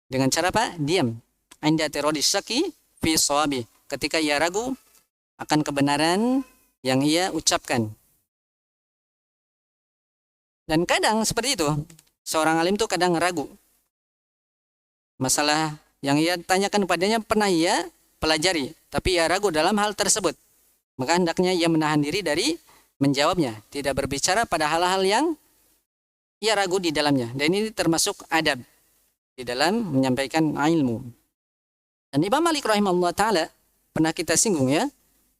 Dengan cara diam. Inda tiradi syaki fi shawabi. Ketika ia ragu akan kebenaran yang ia ucapkan. Dan kadang seperti itu. Seorang alim itu kadang ragu. Masalah yang ia tanyakan padanya pernah ia pelajari, tapi ia ragu dalam hal tersebut, maka hendaknya ia menahan diri dari menjawabnya, tidak berbicara pada hal-hal yang ia ragu di dalamnya. Dan ini termasuk adab di dalam menyampaikan ilmu. Dan Imam Malik rahimahullah ta'ala, pernah kita singgung ya,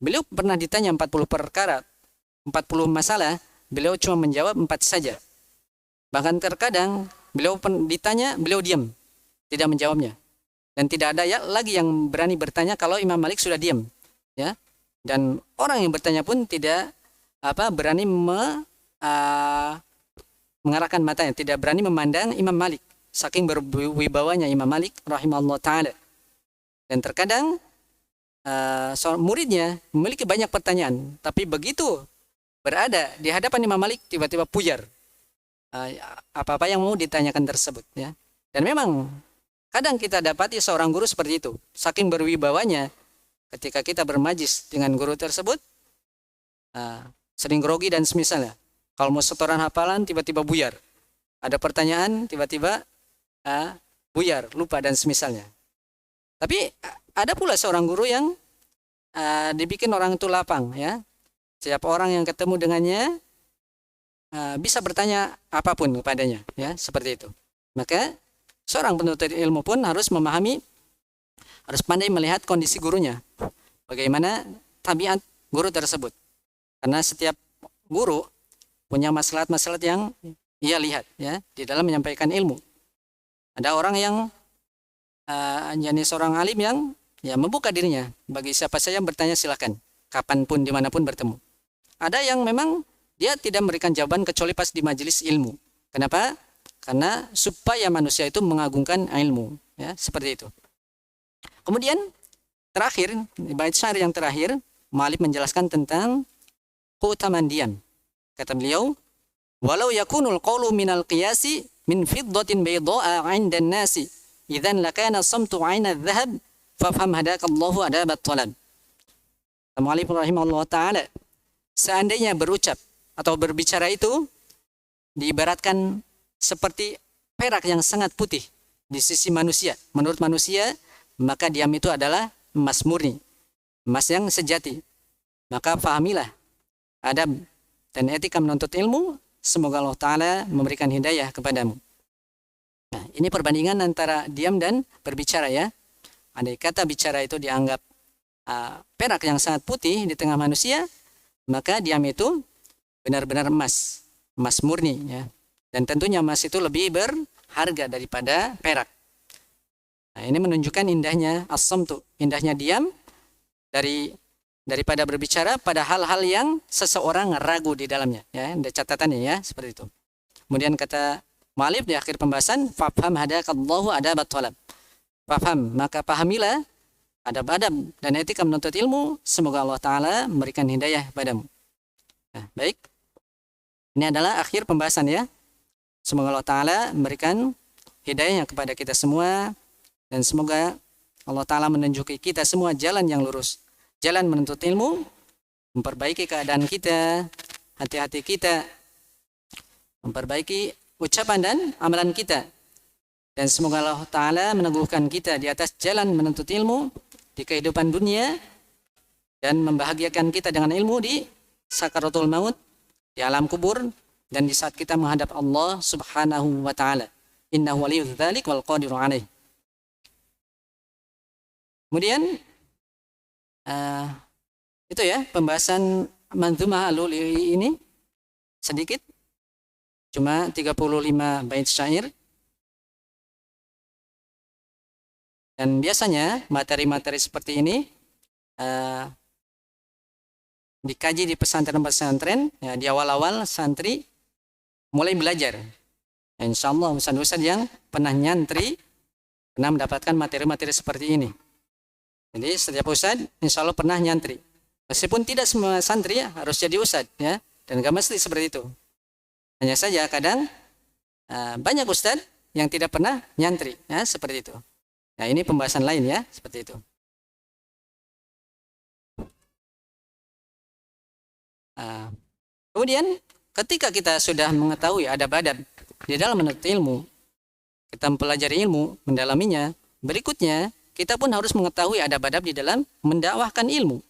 beliau pernah ditanya 40 perkara, 40 masalah, beliau cuma menjawab 4 saja. Bahkan terkadang beliau ditanya, beliau diam, tidak menjawabnya. Dan tidak ada ya lagi yang berani bertanya kalau Imam Malik sudah diam, ya. Dan orang yang bertanya pun tidak berani mengarahkan matanya, tidak berani memandang Imam Malik, saking berwibawanya Imam Malik rahimahullah ta'ala. Dan terkadang muridnya memiliki banyak pertanyaan, tapi begitu berada di hadapan Imam Malik tiba-tiba pujar apa-apa yang mau ditanyakan tersebut, ya. Dan memang kadang kita dapati seorang guru seperti itu, saking berwibawanya ketika kita bermajlis dengan guru tersebut, sering grogi dan semisalnya. Kalau mau setoran hafalan tiba-tiba buyar, ada pertanyaan tiba-tiba buyar, lupa dan semisalnya. Tapi ada pula seorang guru yang dibikin orang itu lapang, ya. Setiap orang yang ketemu dengannya bisa bertanya apapun kepadanya, ya, seperti itu. Maka seorang penuntut ilmu pun harus memahami, harus pandai melihat kondisi gurunya, bagaimana tabiat guru tersebut. Karena setiap guru punya masalah-masalah yang ia lihat, ya, di dalam menyampaikan ilmu. Ada orang yang jadi seorang alim yang ya membuka dirinya bagi siapa saja yang bertanya, silakan, kapanpun dimanapun bertemu. Ada yang memang dia tidak memberikan jawaban kecuali pas di majelis ilmu. Kenapa? Karena supaya manusia itu mengagungkan ilmu, ya, seperti itu. Kemudian terakhir, di bait syair yang terakhir, Malik menjelaskan tentang keutamaan diam. Kata beliau, walau yakunul qawlu minal qiyasi min fiddatin bayda'a 'indan nasi idzan lakana samtu 'aina adh-dhahab fafham hadakallahu adabat talab. Malik rahimahullah ta'ala, seandainya berucap atau berbicara itu diibaratkan seperti perak yang sangat putih di sisi manusia. Menurut manusia, maka diam itu adalah emas murni, emas yang sejati. Maka fahamilah adab dan etika menuntut ilmu. Semoga Allah Ta'ala memberikan hidayah kepadamu. Nah, ini perbandingan antara diam dan berbicara, ya. Andai kata bicara itu dianggap perak yang sangat putih di tengah manusia, maka diam itu benar-benar emas, emas murni, ya. Dan tentunya emas itu lebih berharga daripada perak. Nah, ini menunjukkan indahnya as-samtu, indahnya diam daripada berbicara pada hal-hal yang seseorang ragu di dalamnya, ya. Ada catatannya, ya, seperti itu. Kemudian kata Malik di akhir pembahasan, fafham hadakallahu adabat talab. Fafham, maka pahamilah adab-adab dan etika menuntut ilmu. Semoga Allah Ta'ala memberikan hidayah padamu. Nah, baik. Ini adalah akhir pembahasan, ya. Semoga Allah Ta'ala memberikan hidayahnya kepada kita semua. Dan semoga Allah Ta'ala menunjuki kita semua jalan yang lurus. Jalan menuntut ilmu, memperbaiki keadaan kita, hati-hati kita, memperbaiki ucapan dan amalan kita. Dan semoga Allah Ta'ala meneguhkan kita di atas jalan menuntut ilmu di kehidupan dunia dan membahagiakan kita dengan ilmu di sakaratul maut, di alam kubur, dan di saat kita menghadap Allah Subhanahu wa Ta'ala. Innahu waliyyu dzalik wal qadiru alaih. Kemudian itu, ya, pembahasan Manzumah Al-Lu'lu'i ini sedikit, cuma 35 bait syair. Dan biasanya materi-materi seperti ini dikaji di pesantren-pesantren, ya, di awal-awal santri mulai belajar. Insya Allah ustadz-ustadz yang pernah nyantri pernah mendapatkan materi-materi seperti ini. Jadi setiap ustadz insya Allah pernah nyantri. Meskipun tidak semua santri, ya, harus jadi ustadz, ya, dan gak mesti seperti itu. Hanya saja kadang banyak ustadz yang tidak pernah nyantri, ya, seperti itu. Nah, ini pembahasan lain, ya, seperti itu. Kemudian ketika kita sudah mengetahui adab-adab di dalam menuntut ilmu, kita mempelajari ilmu, mendalaminya, berikutnya kita pun harus mengetahui adab-adab di dalam mendakwahkan ilmu.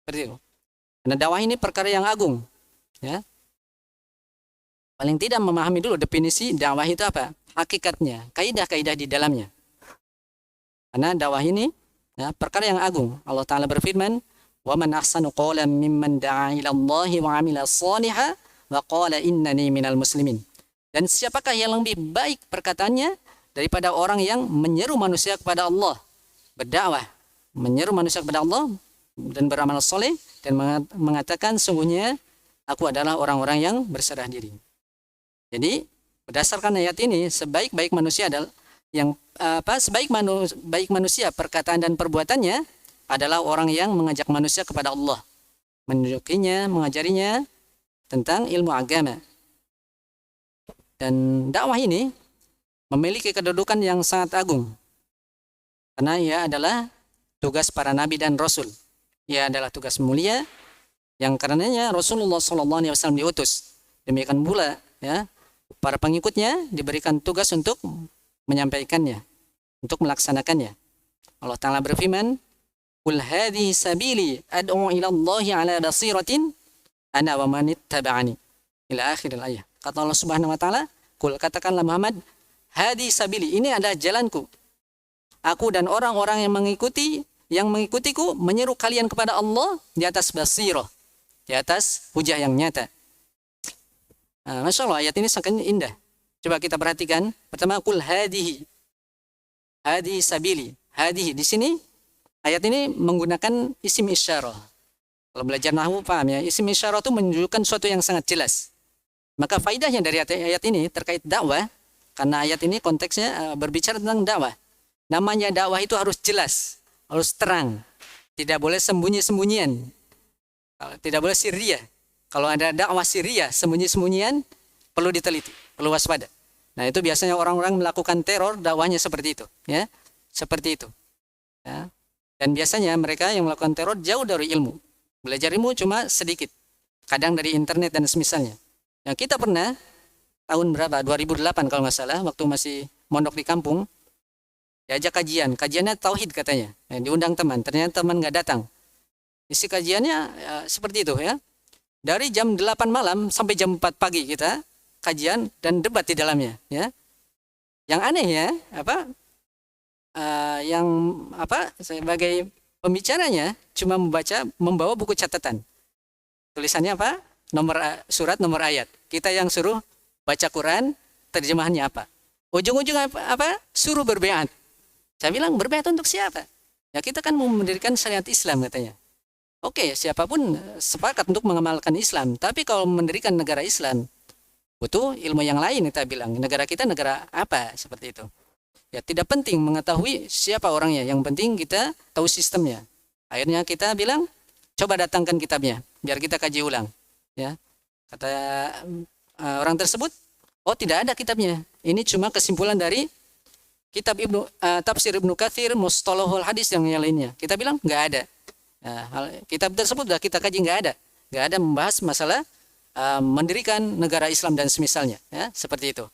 Seperti itu. Karena dakwah ini perkara yang agung. Ya. Paling tidak memahami dulu definisi dakwah itu apa, hakikatnya, kaidah-kaidah di dalamnya. Karena dakwah ini ya, perkara yang agung. Allah Ta'ala berfirman, وَمَنْ أَحْسَنُ قَوْلًا مِمَّنْ دَعَا إِلَى اللَّهِ وَعَمِلَ صَالِحًا وَقَالَ إِنَّنِي مِنَ الْمُسْلِمِينَ. Dan siapakah yang lebih baik perkataannya daripada orang yang menyeru manusia kepada Allah, berdakwah, menyeru manusia kepada Allah dan beramal soleh dan mengatakan sungguhnya aku adalah orang-orang yang berserah diri. Jadi berdasarkan ayat ini, sebaik-baik manusia adalah baik manusia perkataan dan perbuatannya adalah orang yang mengajak manusia kepada Allah, menunjukinya, mengajarinya tentang ilmu agama. Dan dakwah ini memiliki kedudukan yang sangat agung karena ia adalah tugas para nabi dan rasul. Ia adalah tugas mulia yang karenanya Rasulullah SAW diutus. Demikian pula ya, para pengikutnya diberikan tugas untuk menyampaikannya, untuk melaksanakannya. Allah Ta'ala berfirman, "Qul hadhihi sabili ad'u ila Allahi ala basiratin ana wa man ittaba'ani." Ila akhir ayat. Kata Allah Subhanahu wa taala, "Qul," katakanlah Muhammad, "hadhihi sabili," ini adalah jalanku. Aku dan orang-orang yang mengikutiku menyeru kalian kepada Allah di atas basirah, di atas hujah yang nyata. Masya Allah, ayat ini sangat indah. Coba kita perhatikan. Pertama, kul hadihi. Hadihi sabili. Hadihi. Di sini, ayat ini menggunakan isim isyarah. Kalau belajar nahwu paham ya. Isim isyarah itu menunjukkan sesuatu yang sangat jelas. Maka faidahnya dari ayat ini terkait dakwah. Karena ayat ini konteksnya berbicara tentang dakwah. Namanya dakwah itu harus jelas. Harus terang. Tidak boleh sembunyi-sembunyian. Tidak boleh sirriyah. Kalau ada dakwah sirriyah, sembunyi-sembunyian, perlu diteliti, perlu waspada. Nah, itu biasanya orang-orang melakukan teror, dakwahnya seperti itu, ya, seperti itu. Ya. Dan biasanya mereka yang melakukan teror jauh dari ilmu, belajar ilmu cuma sedikit, kadang dari internet dan semisalnya. Yang kita pernah tahun berapa? 2008 kalau nggak salah, waktu masih mondok di kampung, diajak kajiannya tauhid katanya, diundang teman, ternyata teman nggak datang. Isi kajiannya seperti itu ya. Dari jam 8 malam sampai jam 4 pagi kita kajian dan debat di dalamnya, ya. Yang aneh ya, sebagai pembicaranya cuma membawa buku catatan. Tulisannya apa? Surat, nomor ayat. Kita yang suruh baca Quran, terjemahannya apa? Ujung-ujung apa? Suruh berbeat. Saya bilang berbeat untuk siapa? Ya kita kan mau mendirikan syariat Islam katanya. Oke, siapapun sepakat untuk mengamalkan Islam. Tapi kalau mendirikan negara Islam, butuh ilmu yang lain kita bilang. Negara kita negara apa? Seperti itu. Ya tidak penting mengetahui siapa orangnya. Yang penting kita tahu sistemnya. Akhirnya kita bilang, coba datangkan kitabnya. Biar kita kaji ulang. Ya, kata orang tersebut, oh tidak ada kitabnya. Ini cuma kesimpulan dari kitab Tafsir Ibnu Katsir, Mustalahul Hadis yang lainnya. Kita bilang, nggak ada. Kitab tersebut sudah kita kaji, nggak ada membahas masalah mendirikan negara Islam dan semisalnya, ya, seperti itu.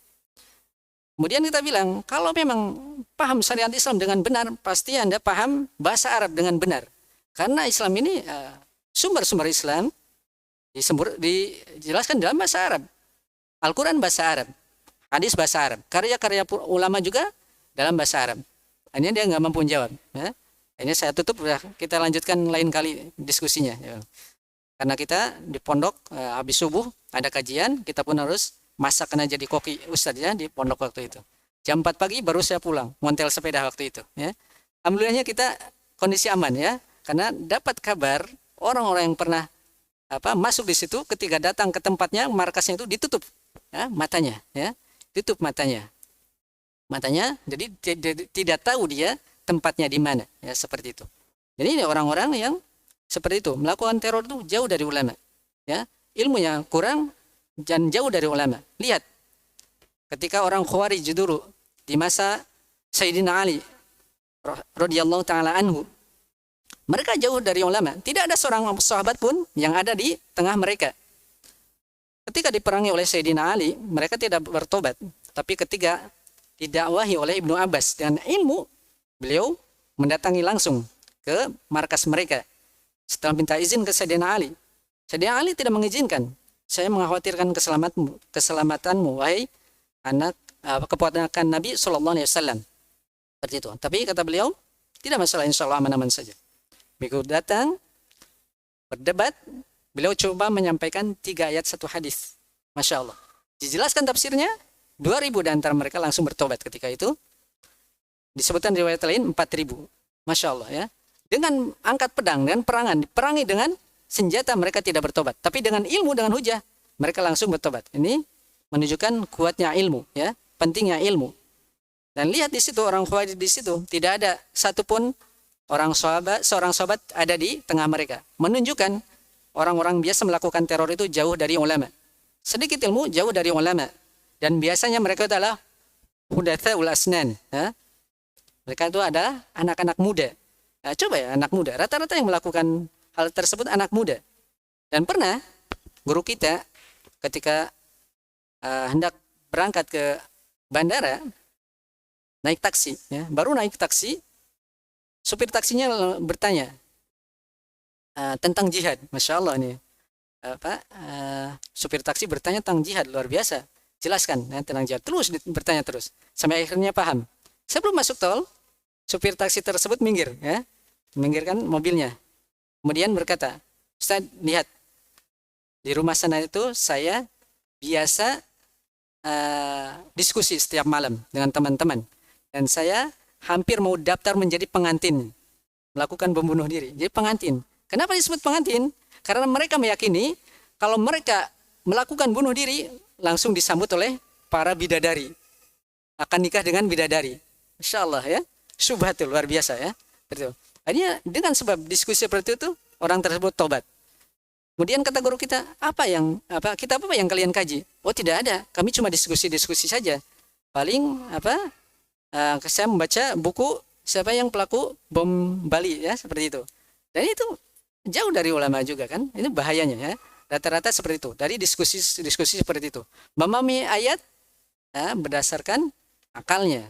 Kemudian kita bilang kalau memang paham syariat Islam dengan benar, pasti Anda paham bahasa Arab dengan benar, karena Islam ini sumber-sumber Islam dijelaskan dalam bahasa Arab. Al-Quran bahasa Arab, hadis bahasa Arab, karya-karya ulama juga dalam bahasa Arab. Ini dia nggak mampu jawab, ya. Ini saya tutup, kita lanjutkan lain kali diskusinya. Ya. Karena kita di pondok habis subuh ada kajian, kita pun harus masak karena jadi koki ustadz ya di pondok waktu itu. Jam 4 pagi baru saya pulang, montel sepeda waktu itu. Ya. Alhamdulillahnya kita kondisi aman ya, karena dapat kabar orang-orang yang pernah masuk di situ ketika datang ke tempatnya, markasnya itu ditutup ya, matanya, ya, tutup matanya, jadi tidak tahu dia tempatnya di mana, ya seperti itu. Jadi ini orang-orang yang seperti itu melakukan teror itu jauh dari ulama, ya, ilmunya kurang dan jauh dari ulama. Lihat, ketika orang Khawarij dulu di masa Sayyidina Ali radhiyallahu taala anhu, mereka jauh dari ulama. Tidak ada seorang sahabat pun yang ada di tengah mereka. Ketika diperangi oleh Sayyidina Ali, mereka tidak bertobat. Tapi ketika didakwahi oleh Ibnu Abbas dengan ilmu, beliau mendatangi langsung ke markas mereka setelah minta izin ke Sayyidina Ali. Sayyidina Ali tidak mengizinkan. Saya mengkhawatirkan keselamatanmu, wahai anak keponakan Nabi Shallallahu Alaihi Wasallam. Seperti itu. Tapi kata beliau, tidak masalah, insya Allah aman-aman saja. Begitu datang, berdebat, beliau coba menyampaikan 3 ayat 1 hadis. Masya Allah. Dijelaskan tafsirnya, 2.000 di antara mereka langsung bertobat ketika itu. Disebutkan riwayat lain 4.000. Masya Allah ya. Dengan angkat pedang dan perangan, diperangi dengan senjata mereka tidak bertobat, tapi dengan ilmu, dengan hujah mereka langsung bertobat. Ini menunjukkan kuatnya ilmu, ya, pentingnya ilmu. Dan lihat di situ orang Khawarij di situ tidak ada satupun seorang sahabat ada di tengah mereka. Menunjukkan orang-orang biasa melakukan teror itu jauh dari ulama. Sedikit ilmu jauh dari ulama. Dan biasanya mereka adalah hudatsaul asnan, ya. Mereka itu ada anak-anak muda. Nah, coba ya anak muda. Rata-rata yang melakukan hal tersebut anak muda. Dan pernah guru kita ketika hendak berangkat ke bandara naik taksi, ya, baru naik taksi, supir taksinya bertanya tentang jihad. Masya Allah nih, supir taksi bertanya tentang jihad, luar biasa. Jelaskan ya, tentang jihad, terus bertanya terus, sampai akhirnya paham. Sebelum masuk tol, supir taksi tersebut minggir, ya, minggirkan mobilnya. Kemudian berkata, Ustaz, lihat, di rumah sana itu saya biasa diskusi setiap malam dengan teman-teman. Dan saya hampir mau daftar menjadi pengantin, melakukan bom bunuh diri. Jadi pengantin. Kenapa disebut pengantin? Karena mereka meyakini kalau mereka melakukan bunuh diri, langsung disambut oleh para bidadari. Akan nikah dengan bidadari. Insya Allah ya. Syubhatul, luar biasa ya. Betul. Akhirnya dengan sebab diskusi seperti itu, orang tersebut tobat. Kemudian kata guru kita, kitab apa yang kalian kaji? Oh tidak ada, kami cuma diskusi-diskusi saja. Paling saya membaca buku siapa yang pelaku bom Bali ya, seperti itu. Dan itu jauh dari ulama juga kan, ini bahayanya ya. Rata-rata seperti itu, dari diskusi seperti itu. Memahami ayat ya, berdasarkan akalnya,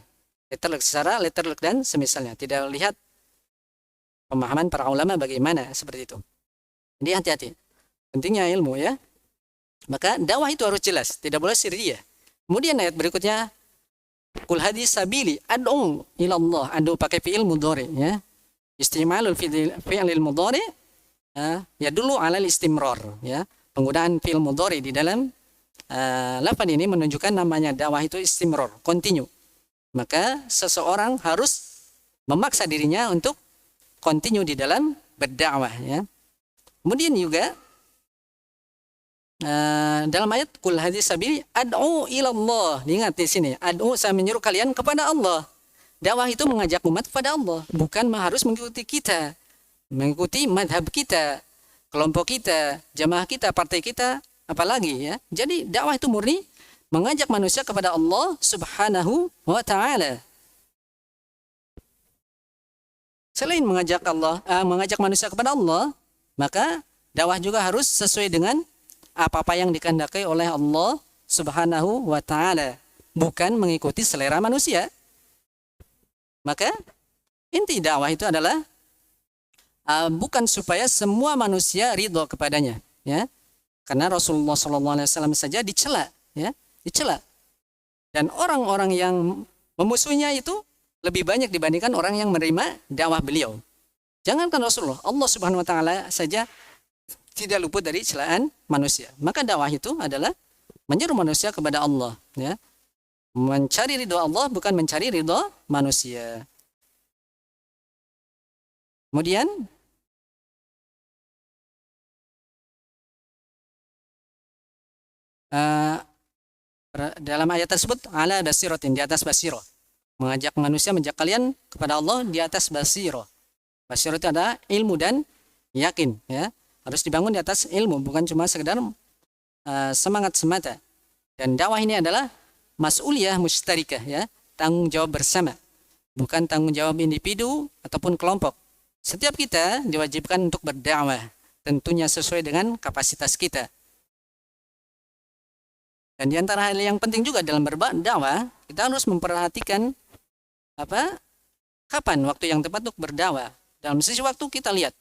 secara letterlek dan semisalnya. Tidak lihat pemahaman para ulama bagaimana seperti itu. Jadi hati-hati. Pentingnya ilmu ya. Maka dakwah itu harus jelas, tidak boleh sirriyah. Kemudian ayat berikutnya, Qul hadhi sabili ad'u ila Allah. Ad'u pakai fi'il mudhari ya. Istimalul fi'il mudhari ya dulu alal istimrar ya. Penggunaan fi'il mudhari di dalam lafaz ini menunjukkan namanya dakwah itu istimrar, continue. Maka seseorang harus memaksa dirinya untuk continue di dalam berdakwah ya. Kemudian juga dalam ayat Qul hadhihi sabili ad'u ila Allah. Ingat di sini, ad'u, saya menyuruh kalian kepada Allah. Dakwah itu mengajak umat kepada Allah, bukan harus mengikuti kita, mengikuti madhab kita, kelompok kita, jamaah kita, partai kita, apalagi ya. Jadi dakwah itu murni mengajak manusia kepada Allah Subhanahu wa taala. Selain mengajak manusia kepada Allah, maka dakwah juga harus sesuai dengan apa-apa yang dikehendaki oleh Allah Subhanahu wa taala, bukan mengikuti selera manusia. Maka inti dakwah itu adalah bukan supaya semua manusia ridho kepadanya, ya. Karena Rasulullah SAW saja dicela, ya, dicela. Dan orang-orang yang memusuhinya itu lebih banyak dibandingkan orang yang menerima dakwah beliau. Jangankan Rasulullah, Allah Subhanahu wa taala saja tidak luput dari celaan manusia. Maka dakwah itu adalah menyeru manusia kepada Allah, ya. Mencari ridho Allah bukan mencari ridho manusia. Kemudian dalam ayat tersebut ala basiratin, di atas basirah. Mengajak manusia, mengajak kalian kepada Allah di atas basirah. Basirah itu ada ilmu dan yakin, ya. Harus dibangun di atas ilmu, bukan cuma sekedar semangat semata. Dan dakwah ini adalah mas'uliyah mustarikah, ya, tanggung jawab bersama, bukan tanggung jawab individu ataupun kelompok. Setiap kita diwajibkan untuk berdakwah, tentunya sesuai dengan kapasitas kita. Dan di antara hal yang penting juga dalam berdakwah, kita harus memperhatikan kapan waktu yang tepat untuk berdakwah? Dalam sisi waktu kita lihat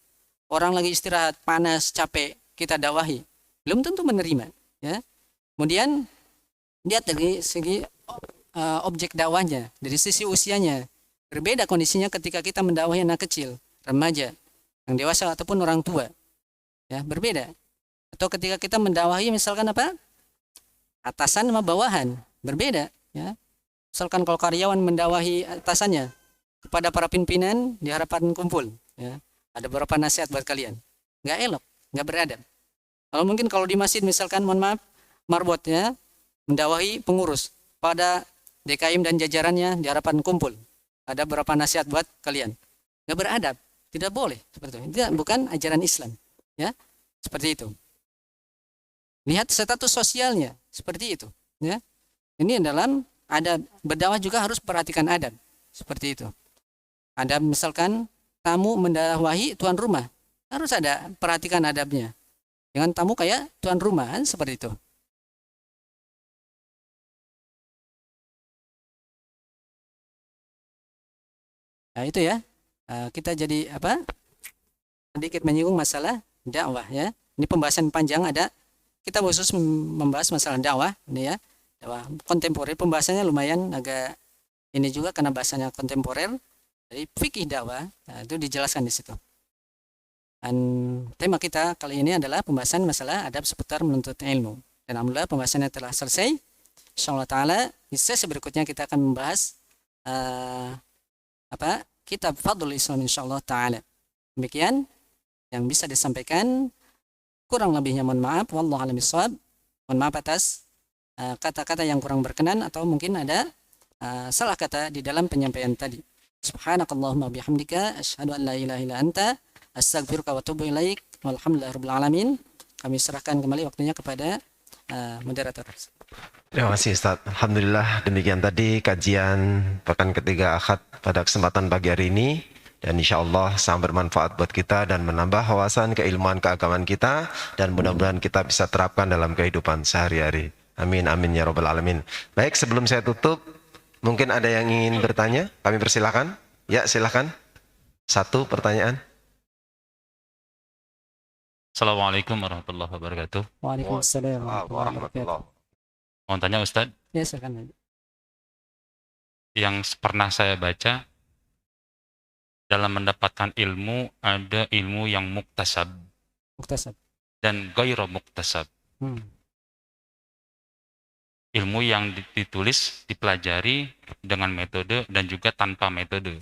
orang lagi istirahat, panas, capek, kita dakwahi, belum tentu menerima. Ya. Kemudian lihat dari segi objek dakwahnya, dari sisi usianya. Berbeda kondisinya ketika kita mendakwahi anak kecil, remaja, yang dewasa ataupun orang tua. Ya, berbeda. Atau ketika kita mendakwahi misalkan apa? Atasan sama bawahan, berbeda, ya. Misalkan kalau karyawan mendakwahi atasannya kepada para pimpinan di hadapan kumpul, ya. Ada beberapa nasihat buat kalian. Nggak elok, nggak beradab. Kalau mungkin kalau di masjid misalkan, mohon maaf, marbot, ya, mendakwahi pengurus pada DKM dan jajarannya di hadapan kumpul. Ada beberapa nasihat buat kalian. Nggak beradab, tidak boleh seperti itu. Itu bukan ajaran Islam, ya. Seperti itu. Lihat status sosialnya seperti itu, ya. Ini dalam adab berdakwah juga harus perhatikan adab seperti itu. Adab misalkan tamu mendakwahi tuan rumah, harus ada perhatikan adabnya. Jangan tamu kayak tuan rumah, kan seperti itu. Nah, itu ya. Kita jadi apa? Sedikit menyinggung masalah dakwah, ya. Ini pembahasan panjang, ada kita khusus membahas masalah dakwah ini, ya. Dakwah kontemporer, pembahasannya lumayan agak ini juga karena bahasanya kontemporer. Dari fikih dakwah, nah, itu dijelaskan di situ. Dan tema kita kali ini adalah pembahasan masalah adab seputar menuntut ilmu. Dan alhamdulillah pembahasannya telah selesai. Insyaallah taala di sesi berikutnya kita akan membahas kitab Fadlul Islam insyaallah taala. Demikian yang bisa disampaikan, kurang lebihnya mohon maaf, wallahu a'lam bishawab. Mohon maaf atas kata-kata yang kurang berkenan atau mungkin ada salah kata di dalam penyampaian tadi. Subhanakallahumma bihamdika asyhadu an la ilaha illa anta astaghfiruka wa atubu ilaik. Walhamdulillahirabbil alamin. Kami serahkan kembali waktunya kepada moderator. Terima kasih Ustaz. Alhamdulillah demikian tadi kajian pekan ketiga Ahad pada kesempatan pagi hari ini. Dan insya Allah sangat bermanfaat buat kita dan menambah wawasan keilmuan keagamaan kita. Dan mudah-mudahan kita bisa terapkan dalam kehidupan sehari-hari. Amin, amin ya rabbal alamin. Baik, sebelum saya tutup, mungkin ada yang ingin bertanya? Kami persilakan. Ya, silakan. Satu pertanyaan. Assalamualaikum warahmatullahi wabarakatuh. Waalaikumsalam warahmatullahi wabarakatuh. Mau tanya Ustadz, Ya, silakan. yang pernah saya baca, dalam mendapatkan ilmu, ada ilmu yang muktasab Muktasab. dan ghairu muktasab. Ilmu yang ditulis, dipelajari dengan metode dan juga tanpa metode.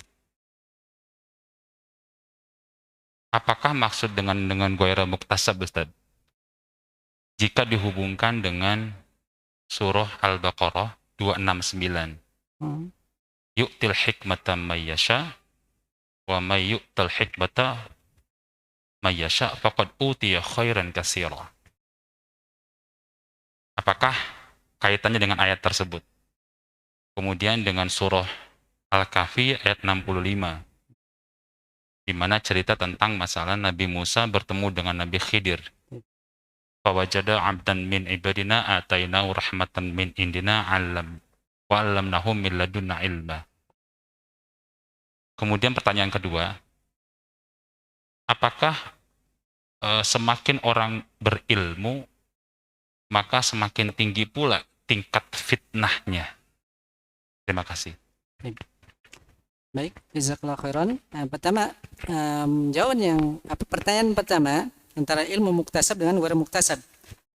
Apakah maksud dengan ghairu muktasab, Ustadz? Jika dihubungkan dengan surah Al-Baqarah 269. Yu'til hikmata may yasha wa may yu'tal hikmata may yasha faqad utiya khairan katsira. Apakah kaitannya dengan ayat tersebut? Kemudian dengan surah Al-Kahfi ayat 65, di mana cerita tentang masalah Nabi Musa bertemu dengan Nabi Khidir. Fawajada 'abdan min ibadina atainahu rahmatan min indina 'allam wa 'allamnahu min ladunna ilma. Kemudian pertanyaan kedua, apakah semakin orang berilmu maka semakin tinggi pula tingkat fitnahnya? Terima kasih. Baik, jazakallahu khairan. Pertama, jawaban yang pertanyaan pertama antara ilmu muktasab dengan ghairu muktasab.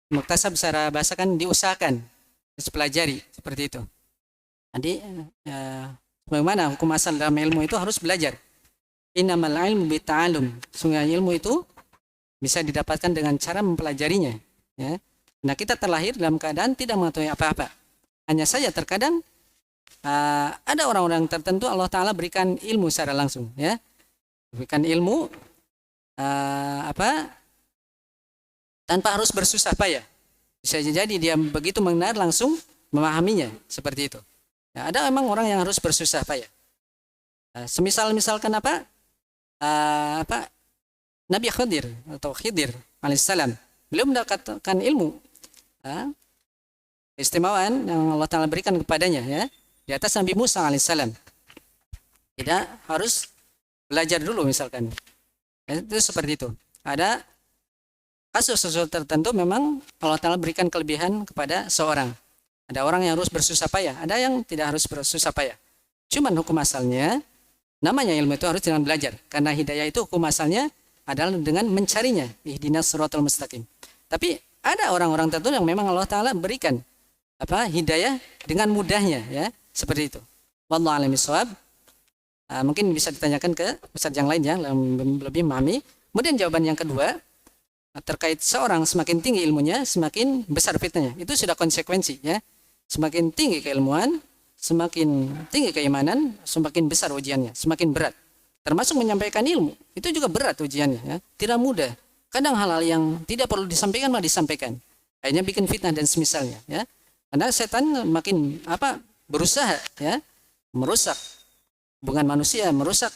Muktasab secara bahasa kan diusahakan, dipelajari seperti itu. Jadi bagaimana hukum asal dalam ilmu itu harus belajar. Innamal ilmu bita'allum. Sungguh ilmu itu bisa didapatkan dengan cara mempelajarinya. Ya. Nah, kita terlahir dalam keadaan tidak mengetahui apa-apa. Hanya saja terkadang ada orang-orang tertentu Allah Ta'ala berikan ilmu secara langsung. Ya. Berikan ilmu tanpa harus bersusah payah. Bisa jadi dia begitu mengenal langsung memahaminya seperti itu. Ya, ada memang orang yang harus bersusah payah. Misalkan Nabi Khidir atau Khidir alaihissalam, beliau mendapatkan ilmu keistimewaan yang Allah Ta'ala berikan kepadanya, ya, di atas Nabi Musa alaihissalam. tidak harus belajar dulu misalkan. Itu seperti itu. Ada kasus-kasus tertentu memang Allah Ta'ala berikan kelebihan kepada seorang. Ada orang yang harus bersusah payah, ada yang tidak harus bersusah payah. Cuman hukum asalnya, namanya ilmu itu harus dengan belajar. Karena hidayah itu hukum asalnya adalah dengan mencarinya. Ihdinas siratal mustaqim. Tapi ada orang-orang tertentu yang memang Allah Ta'ala berikan hidayah dengan mudahnya, ya, seperti itu. Wallahu a'lam bishawab. Mungkin bisa ditanyakan ke ustadz yang lain ya, yang lebih memahami. Kemudian jawaban yang kedua, terkait seorang semakin tinggi ilmunya, semakin besar fitnahnya. Itu sudah konsekuensi, ya. Semakin tinggi keilmuan, semakin tinggi keimanan, semakin besar ujiannya, semakin berat. Termasuk menyampaikan ilmu, itu juga berat ujiannya, ya. Tidak mudah. Kadang hal-hal yang tidak perlu disampaikan malah disampaikan. Akhirnya bikin fitnah dan semisalnya, ya. Karena setan makin berusaha, ya, merusak hubungan manusia, merusak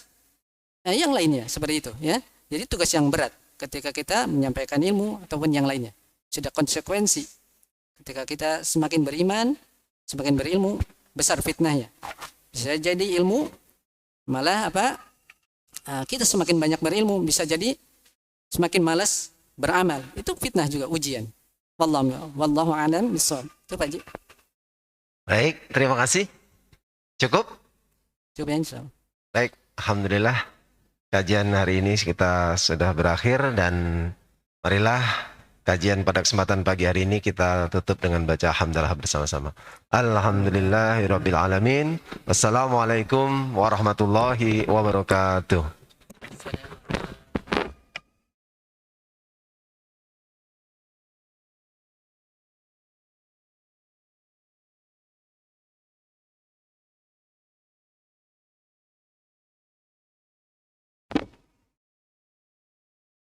yang lainnya seperti itu, ya. Jadi tugas yang berat ketika kita menyampaikan ilmu ataupun yang lainnya. Sudah konsekuensi. Ketika kita semakin beriman, semakin berilmu, besar fitnahnya. Bisa jadi ilmu malah kita semakin banyak berilmu, bisa jadi semakin malas beramal. Itu fitnah juga, ujian. Wallahu a'lam bishawab. Itu Pak Ji. Baik, terima kasih. Cukup? Coba insyaallah. Baik, alhamdulillah. Kajian hari ini kita sudah berakhir dan marilah kajian pada kesempatan pagi hari ini kita tutup dengan baca hamdalah bersama-sama. Alhamdulillahirabbil alamin. Wassalamualaikum warahmatullahi wabarakatuh.